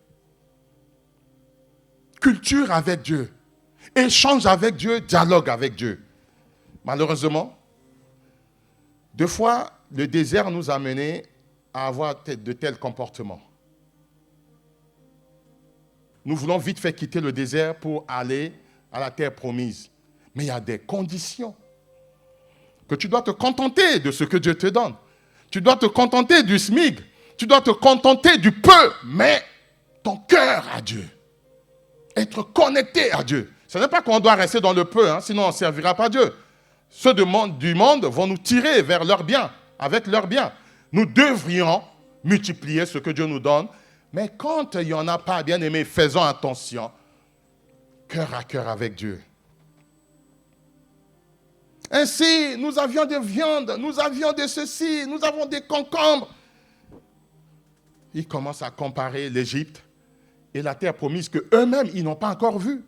Culture avec Dieu. Échange avec Dieu, dialogue avec Dieu. Malheureusement, 2 fois, le désert nous a menés à avoir de tels comportements. Nous voulons vite fait quitter le désert pour aller à la terre promise. Mais il y a des conditions. Que tu dois te contenter de ce que Dieu te donne. Tu dois te contenter du SMIC. Tu dois te contenter du peu. Mais ton cœur à Dieu. Être connecté à Dieu. Ce n'est pas qu'on doit rester dans le peu, sinon on ne servira pas Dieu. Ceux du monde vont nous tirer vers leur bien, avec leur bien. Nous devrions multiplier ce que Dieu nous donne. Mais quand il n'y en a pas, bien aimé, faisons attention. Cœur à cœur avec Dieu. Ainsi, nous avions des viandes, nous avions de ceci, nous avons des concombres. Ils commencent à comparer l'Égypte et la terre promise qu'eux-mêmes, ils n'ont pas encore vue.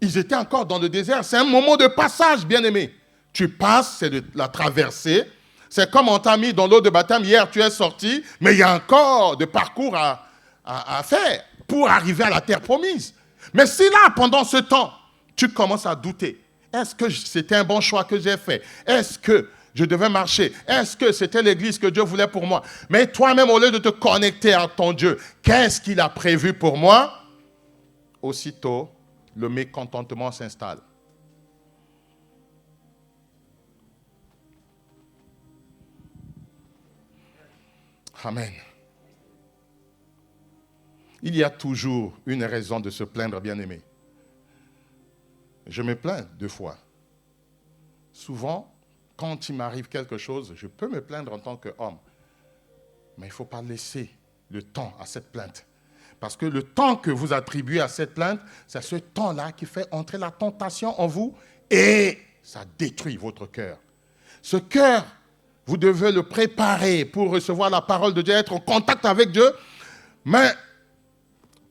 Ils étaient encore dans le désert. C'est un moment de passage, bien-aimé. Tu passes, c'est la traversée. C'est comme on t'a mis dans l'eau de baptême. Hier, tu es sorti, mais il y a encore de parcours à faire pour arriver à la terre promise. Mais si là, pendant ce temps, tu commences à douter, est-ce que c'était un bon choix que j'ai fait? Est-ce que je devais marcher? Est-ce que c'était l'église que Dieu voulait pour moi? Mais toi-même, au lieu de te connecter à ton Dieu, qu'est-ce qu'il a prévu pour moi? Aussitôt, le mécontentement s'installe. Amen. Il y a toujours une raison de se plaindre, bien-aimé. Je me plains 2 fois. souvent, quand il m'arrive quelque chose, je peux me plaindre en tant qu'homme. Mais il ne faut pas laisser le temps à cette plainte. Parce que le temps que vous attribuez à cette plainte, c'est ce temps-là qui fait entrer la tentation en vous et ça détruit votre cœur. Ce cœur, vous devez le préparer pour recevoir la parole de Dieu, être en contact avec Dieu. Mais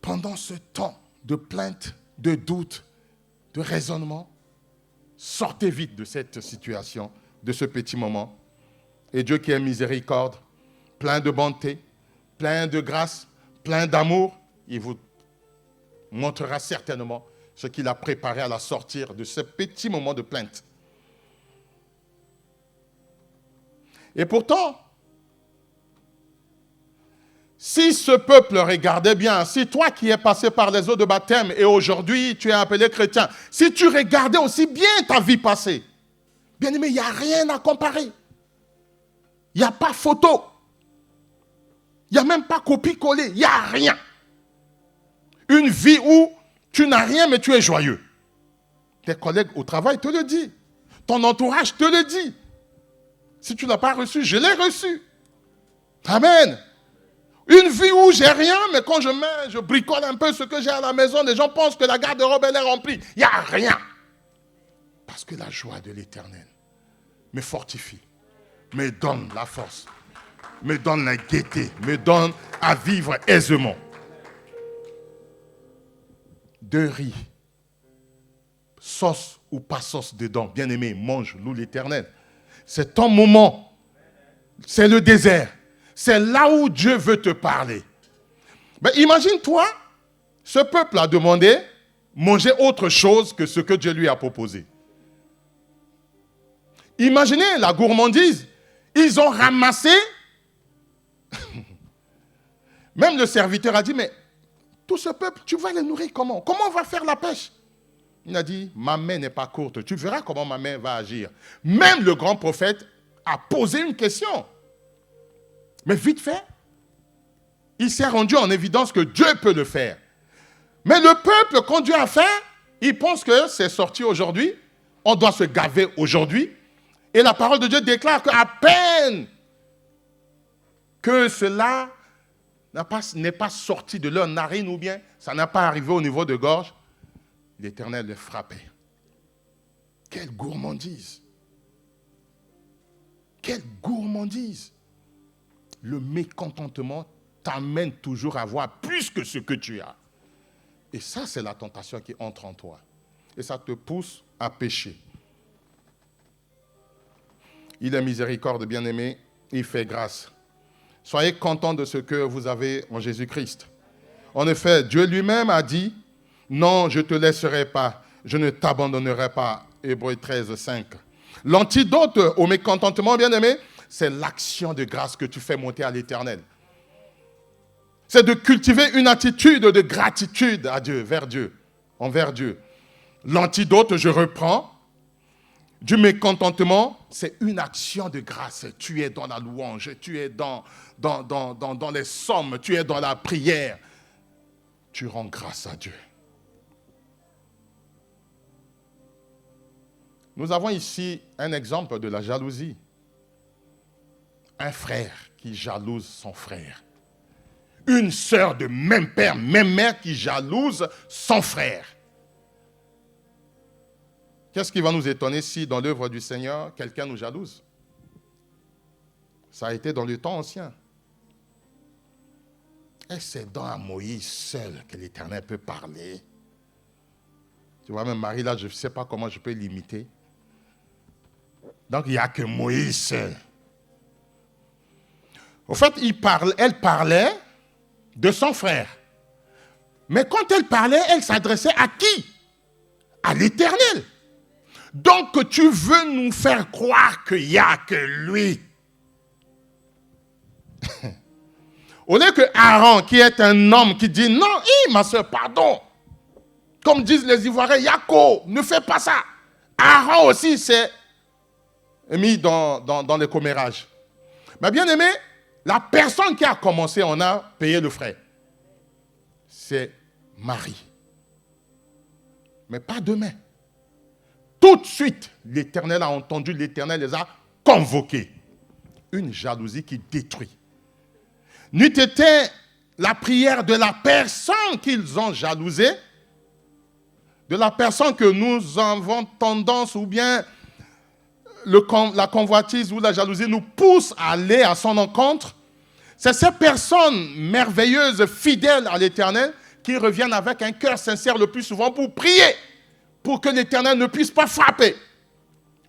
pendant ce temps de plainte, de doute, de raisonnement, sortez vite de cette situation, de ce petit moment. Et Dieu qui est miséricorde, plein de bonté, plein de grâce, plein d'amour, il vous montrera certainement ce qu'il a préparé à la sortie de ce petit moment de plainte. Et pourtant, si ce peuple regardait bien, si toi qui es passé par les eaux de baptême et aujourd'hui tu es appelé chrétien, si tu regardais aussi bien ta vie passée, bien aimé, il n'y a rien à comparer. Il n'y a pas photo. Il n'y a même pas copie-coller. Il n'y a rien. Une vie où tu n'as rien mais tu es joyeux. Tes collègues au travail te le disent. Ton entourage te le dit. Si tu ne l'as pas reçu, je l'ai reçu. Amen. Une vie où j'ai rien, mais quand je bricole un peu ce que j'ai à la maison, les gens pensent que la garde-robe elle est remplie. Il n'y a rien. Parce que la joie de l'Éternel me fortifie, me donne la force, me donne la gaieté, me donne à vivre aisément. De riz, sauce ou pas sauce dedans, bien aimé, mange, loue l'Éternel. C'est ton moment. C'est le désert. C'est là où Dieu veut te parler. Mais imagine-toi, ce peuple a demandé manger autre chose que ce que Dieu lui a proposé. Imaginez la gourmandise. Ils ont ramassé. Même le serviteur a dit, mais tout ce peuple, tu vas les nourrir comment? Comment on va faire la pêche? Il a dit, ma main n'est pas courte. Tu verras comment ma main va agir. Même le grand prophète a posé une question. Mais vite fait, il s'est rendu en évidence que Dieu peut le faire. Mais le peuple, quand Dieu a fait, il pense que c'est sorti aujourd'hui, on doit se gaver aujourd'hui. Et la parole de Dieu déclare qu'à peine que cela n'est pas sorti de leur narine ou bien ça n'a pas arrivé au niveau de gorge, l'Éternel les frappait. Quelle gourmandise! Quelle gourmandise! Le mécontentement t'amène toujours à avoir plus que ce que tu as. Et ça, c'est la tentation qui entre en toi. Et ça te pousse à pécher. Il est miséricorde, bien-aimé, il fait grâce. Soyez contents de ce que vous avez en Jésus-Christ. En effet, Dieu lui-même a dit, non, je ne te laisserai pas, je ne t'abandonnerai pas. Hébreux 13, 5. L'antidote au mécontentement, bien-aimé, c'est l'action de grâce que tu fais monter à l'Éternel. C'est de cultiver une attitude de gratitude à Dieu, envers Dieu. L'antidote, je reprends, du mécontentement, c'est une action de grâce. Tu es dans la louange, tu es dans les psaumes, tu es dans la prière. Tu rends grâce à Dieu. Nous avons ici un exemple de la jalousie. Un frère qui jalouse son frère. Une sœur de même père, même mère qui jalouse son frère. Qu'est-ce qui va nous étonner si dans l'œuvre du Seigneur, quelqu'un nous jalouse? Ça a été dans le temps ancien. Et c'est dans Moïse seul que l'Éternel peut parler. Tu vois, même Marie, là, je ne sais pas comment je peux l'imiter. Donc, il n'y a que Moïse seul. Au fait, elle parlait de son frère. Mais quand elle parlait, elle s'adressait à qui? À l'Éternel. Donc, tu veux nous faire croire qu'il n'y a que lui. Au lieu que Aaron, qui est un homme qui dit, non, ma soeur, pardon. Comme disent les Ivoiriens, Yako, ne fais pas ça. Aaron aussi s'est mis dans les commérages. Mais bien aimé, la personne qui a commencé, on a payé le frais. C'est Marie. Mais pas demain. tout de suite, l'Éternel a entendu, l'Éternel les a convoqués. Une jalousie qui détruit. N'eût été la prière de la personne qu'ils ont jalousée, de la personne que nous avons tendance, ou bien la convoitise ou la jalousie nous pousse à aller à son encontre, c'est ces personnes merveilleuses, fidèles à l'Éternel, qui reviennent avec un cœur sincère le plus souvent pour prier, pour que l'Éternel ne puisse pas frapper.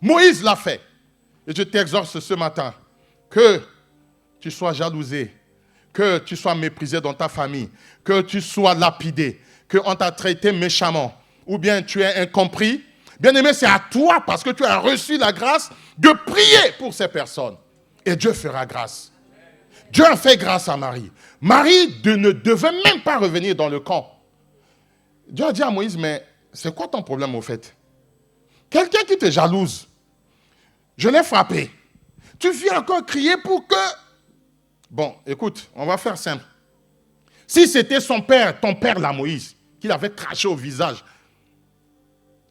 Moïse l'a fait. Et je t'exhorte ce matin, que tu sois jalousé, que tu sois méprisé dans ta famille, que tu sois lapidé, qu'on t'a traité méchamment, ou bien tu es incompris. Bien-aimé, c'est à toi, parce que tu as reçu la grâce, de prier pour ces personnes. Et Dieu fera grâce. Dieu a fait grâce à Marie. Marie ne devait même pas revenir dans le camp. Dieu a dit à Moïse, mais c'est quoi ton problème au fait? Quelqu'un qui te jalouse, je l'ai frappé. Tu viens encore crier pour que... Bon, écoute, on va faire simple. Si c'était son père, ton père là, Moïse, qu'il avait craché au visage,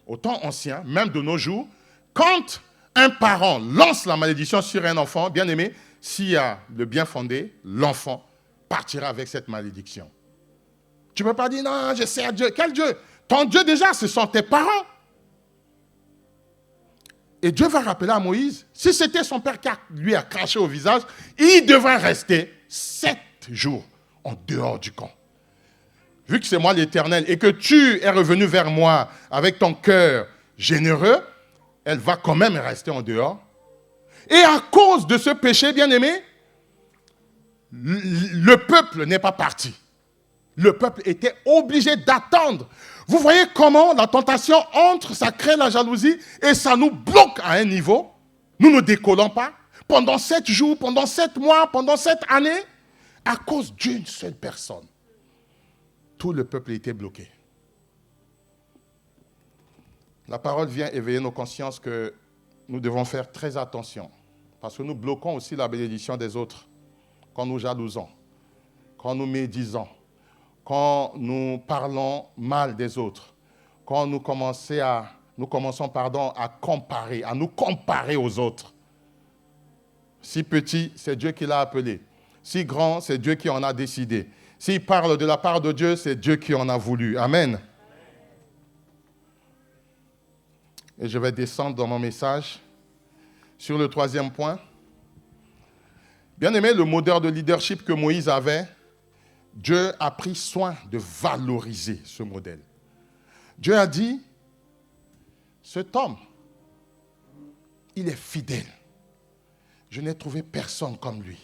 au temps ancien, même de nos jours, quand un parent lance la malédiction sur un enfant, bien aimé, s'il y a le bien fondé, l'enfant partira avec cette malédiction. Tu ne peux pas dire, non, je sers Dieu. Quel Dieu? Ton Dieu déjà, ce sont tes parents. Et Dieu va rappeler à Moïse, si c'était son père qui lui a craché au visage, il devrait rester 7 jours en dehors du camp. Vu que c'est moi l'Éternel et que tu es revenu vers moi avec ton cœur généreux, elle va quand même rester en dehors. Et à cause de ce péché, bien-aimé, le peuple n'est pas parti. Le peuple était obligé d'attendre. Vous voyez comment la tentation entre, ça crée la jalousie et ça nous bloque à un niveau. Nous ne décollons pas. Pendant 7 jours, pendant 7 mois, pendant 7 années, à cause d'une seule personne. Tout le peuple était bloqué. La parole vient éveiller nos consciences que nous devons faire très attention. Parce que nous bloquons aussi la bénédiction des autres. Quand nous jalousons, quand nous médisons, quand nous parlons mal des autres, quand nous commençons à comparer, à nous comparer aux autres. Si petit, c'est Dieu qui l'a appelé. Si grand, c'est Dieu qui en a décidé. S'il parle de la part de Dieu, c'est Dieu qui en a voulu. Amen. Et je vais descendre dans mon message sur le 3e point. Bien aimé, le modèle de leadership que Moïse avait, Dieu a pris soin de valoriser ce modèle. Dieu a dit, cet homme, il est fidèle. Je n'ai trouvé personne comme lui.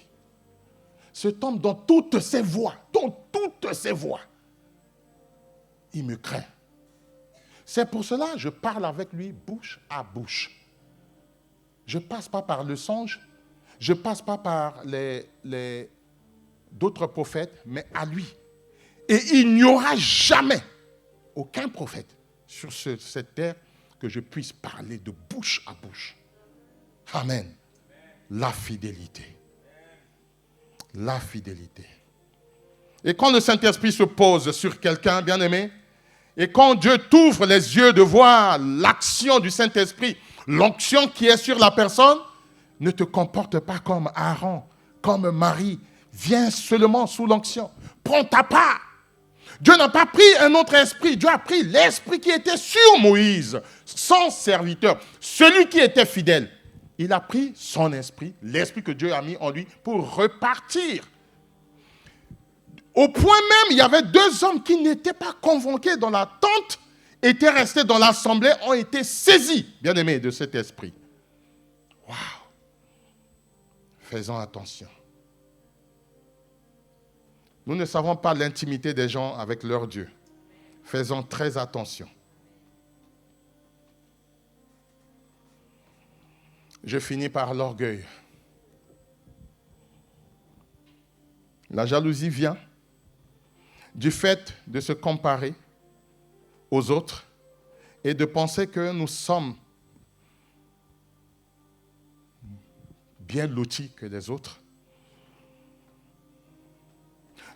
Cet homme, dans toutes ses voies, il me craint. C'est pour cela que je parle avec lui bouche à bouche. Je ne passe pas par le songe, je ne passe pas par d'autres prophètes, mais à lui. Et il n'y aura jamais aucun prophète sur cette terre que je puisse parler de bouche à bouche. Amen. La fidélité. La fidélité. Et quand le Saint-Esprit se pose sur quelqu'un, bien-aimé, et quand Dieu t'ouvre les yeux de voir l'action du Saint-Esprit, l'onction qui est sur la personne, ne te comporte pas comme Aaron, comme Marie. Viens seulement sous l'onction. Prends ta part. Dieu n'a pas pris un autre esprit. Dieu a pris l'esprit qui était sur Moïse, son serviteur, celui qui était fidèle. Il a pris son esprit, l'esprit que Dieu a mis en lui pour repartir. Au point même, il y avait 2 hommes qui n'étaient pas convoqués dans la tente, étaient restés dans l'assemblée, ont été saisis, bien-aimés, de cet esprit. Waouh! Faisons attention. Nous ne savons pas l'intimité des gens avec leur Dieu. Faisons très attention. Je finis par l'orgueil. La jalousie vient du fait de se comparer aux autres et de penser que nous sommes bien lotis que les autres.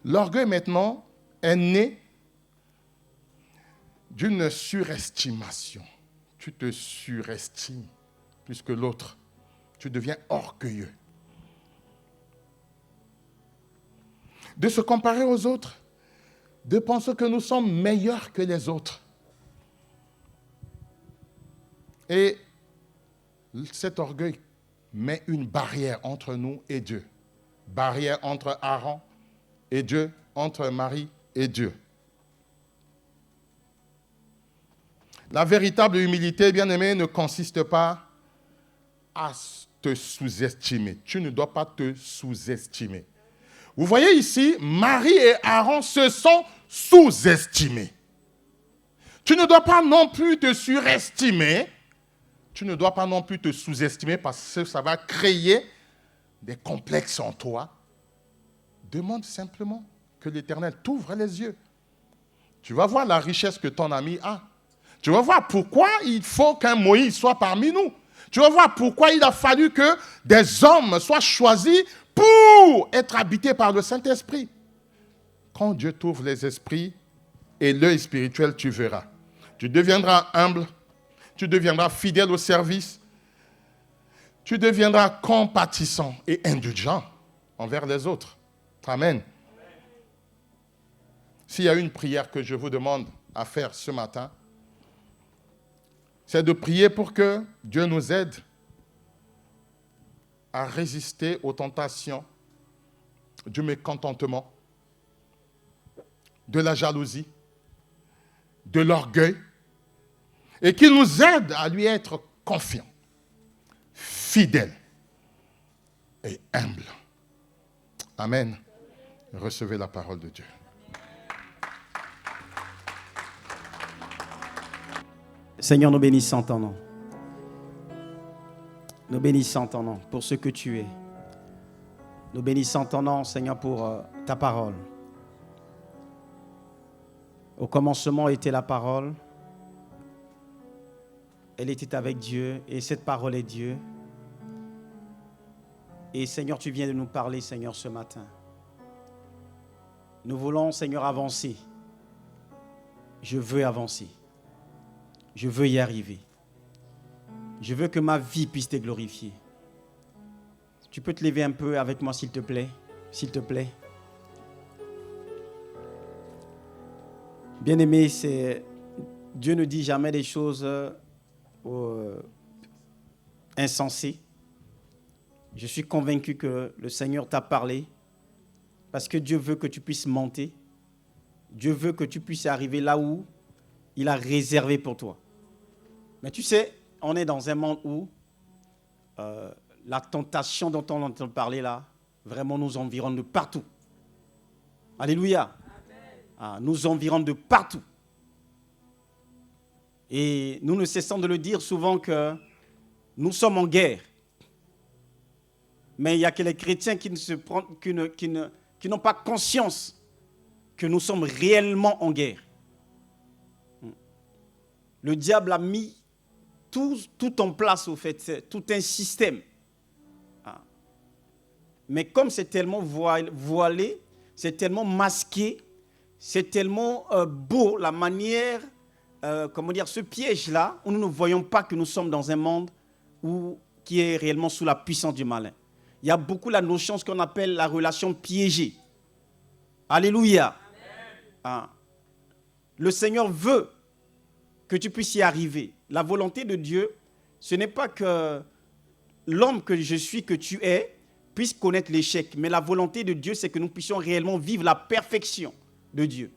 L'orgueil maintenant est né d'une surestimation tu te surestimes plus que l'autre. Tu deviens orgueilleux. De se comparer aux autres, de penser que nous sommes meilleurs que les autres. Et cet orgueil met une barrière entre nous et Dieu. Barrière entre Aaron et Dieu, entre Marie et Dieu. La véritable humilité, bien-aimé, ne consiste pas à te sous-estimer. Tu ne dois pas te sous-estimer. Vous voyez ici, Marie et Aaron se sont sous-estimés. Tu ne dois pas non plus te surestimer. Tu ne dois pas non plus te sous-estimer parce que ça va créer des complexes en toi. Demande simplement que l'Éternel t'ouvre les yeux. Tu vas voir la richesse que ton ami a. Tu vas voir pourquoi il faut qu'un Moïse soit parmi nous. Tu vas voir pourquoi il a fallu que des hommes soient choisis pour être habités par le Saint-Esprit. Quand Dieu t'ouvre les esprits et l'œil spirituel, tu verras. Tu deviendras humble, tu deviendras fidèle au service, tu deviendras compatissant et indulgent envers les autres. Amen. S'il y a une prière que je vous demande à faire ce matin, c'est de prier pour que Dieu nous aide à résister aux tentations du mécontentement, de la jalousie, de l'orgueil, et qu'il nous aide à lui être confiant, fidèle et humble. Amen. Recevez la parole de Dieu. Seigneur, nous bénissons ton nom. Nous bénissons ton nom pour ce que tu es. Nous bénissons ton nom, Seigneur, pour ta parole. Au commencement était la parole. Elle était avec Dieu et cette parole est Dieu. Et Seigneur, tu viens de nous parler, Seigneur, ce matin. Nous voulons, Seigneur, avancer. Je veux avancer. Je veux y arriver. Je veux que ma vie puisse te glorifier. Tu peux te lever un peu avec moi, s'il te plaît? S'il te plaît. Bien-aimé, Dieu ne dit jamais des choses insensées. Je suis convaincu que le Seigneur t'a parlé parce que Dieu veut que tu puisses monter. Dieu veut que tu puisses arriver là où il a réservé pour toi. Mais tu sais, on est dans un monde où la tentation dont on entend parler là, vraiment nous environne de partout. Alléluia. Nous environne de partout. Et nous ne cessons de le dire souvent que nous sommes en guerre. Mais il n'y a que les chrétiens qui n'ont pas conscience que nous sommes réellement en guerre. Le diable a mis tout en place, au fait, c'est tout un système. Mais comme c'est tellement voilé, c'est tellement masqué, c'est tellement beau, la manière, ce piège-là, où nous ne voyons pas que nous sommes dans un monde qui est réellement sous la puissance du malin. Il y a beaucoup la notion, ce qu'on appelle la relation piégée. Alléluia. Le Seigneur veut que tu puisses y arriver. La volonté de Dieu, ce n'est pas que l'homme que je suis, que tu es, puisse connaître l'échec. Mais la volonté de Dieu, c'est que nous puissions réellement vivre la perfection de Dieu.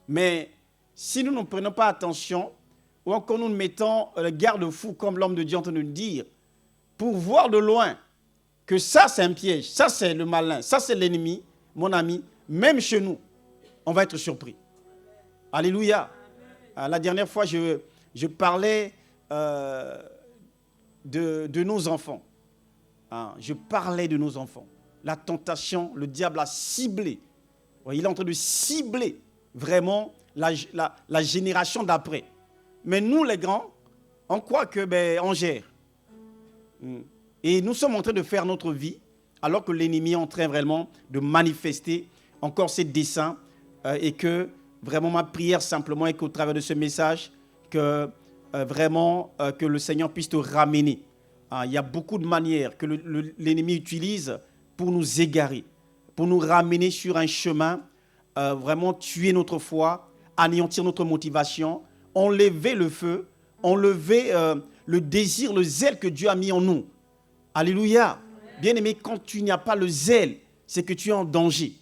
Mais si nous ne prenons pas attention, ou encore nous mettons le garde-fou, comme l'homme de Dieu est en train de nous dire, pour voir de loin que ça, c'est un piège, ça, c'est le malin, ça, c'est l'ennemi, mon ami, même chez nous, on va être surpris. Alléluia. La dernière fois, je parlais de nos enfants. Je parlais de nos enfants. La tentation, le diable a ciblé. Il est en train de cibler vraiment la génération d'après. Mais nous, les grands, on croit que on gère. Et nous sommes en train de faire notre vie, alors que l'ennemi est en train vraiment de manifester encore ses desseins et que vraiment ma prière simplement est qu'au travers de ce message, que vraiment que le Seigneur puisse te ramener. Il y a beaucoup de manières que l'ennemi utilise pour nous égarer, pour nous ramener sur un chemin, vraiment tuer notre foi, anéantir notre motivation, enlever le feu, enlever le désir, le zèle que Dieu a mis en nous. Alléluia. Bien-aimé, quand tu n'as pas le zèle, c'est que tu es en danger.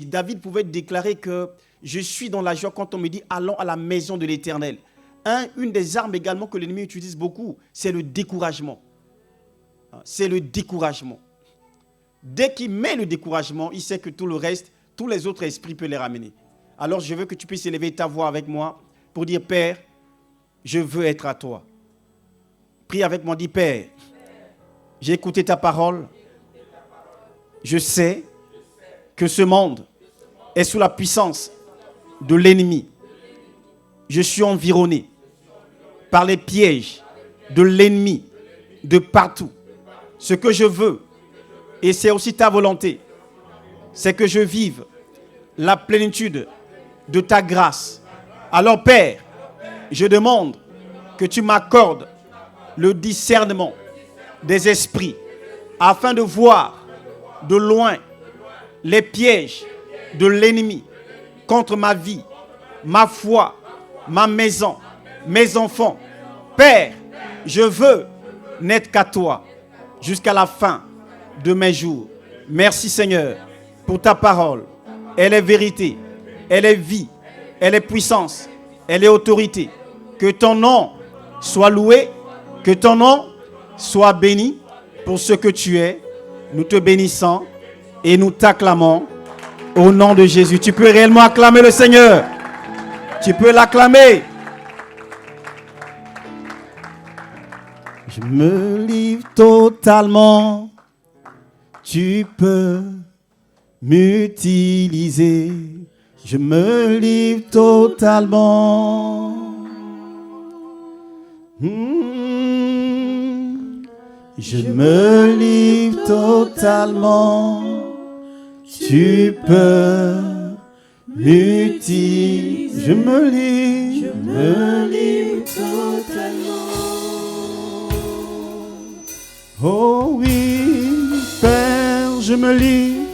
David pouvait déclarer que je suis dans la joie quand on me dit allons à la maison de l'Éternel. Une des armes également que l'ennemi utilise beaucoup, c'est le découragement. C'est le découragement. Dès qu'il met le découragement, il sait que tout le reste, tous les autres esprits peuvent les ramener. Alors je veux que tu puisses élever ta voix avec moi pour dire Père, je veux être à toi. Prie avec moi, dis Père, j'ai écouté ta parole. Je sais que ce monde est sous la puissance de l'ennemi. Je suis environné par les pièges de l'ennemi de partout. Ce que je veux, et c'est aussi ta volonté, c'est que je vive la plénitude de ta grâce. Alors Père, je demande que tu m'accordes le discernement des esprits afin de voir de loin les pièges de l'ennemi contre ma vie, ma foi, ma maison, mes enfants. Père, je veux n'être qu'à toi jusqu'à la fin de mes jours. Merci Seigneur pour ta parole. Elle est vérité, elle est vie, elle est puissance, elle est autorité. Que ton nom soit loué, que ton nom soit béni pour ce que tu es. Nous te bénissons et nous t'acclamons au nom de Jésus. Tu peux réellement acclamer le Seigneur. Tu peux l'acclamer. Je me livre totalement. Tu peux m'utiliser. Je me livre totalement. Je me livre totalement. Tu peux m'utiliser. Je me livre totalement. Oh oui, Père, je me livre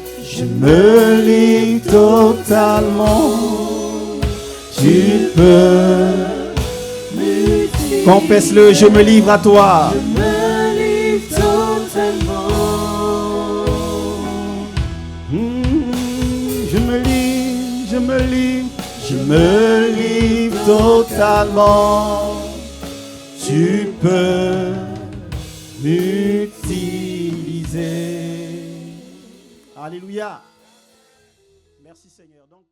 totalement. Tu peux m'utiliser. Confesse-le, je me livre à toi. Je me livre totalement. Je me livre totalement. Tu peux m'utiliser. Alléluia. Merci Seigneur. Donc,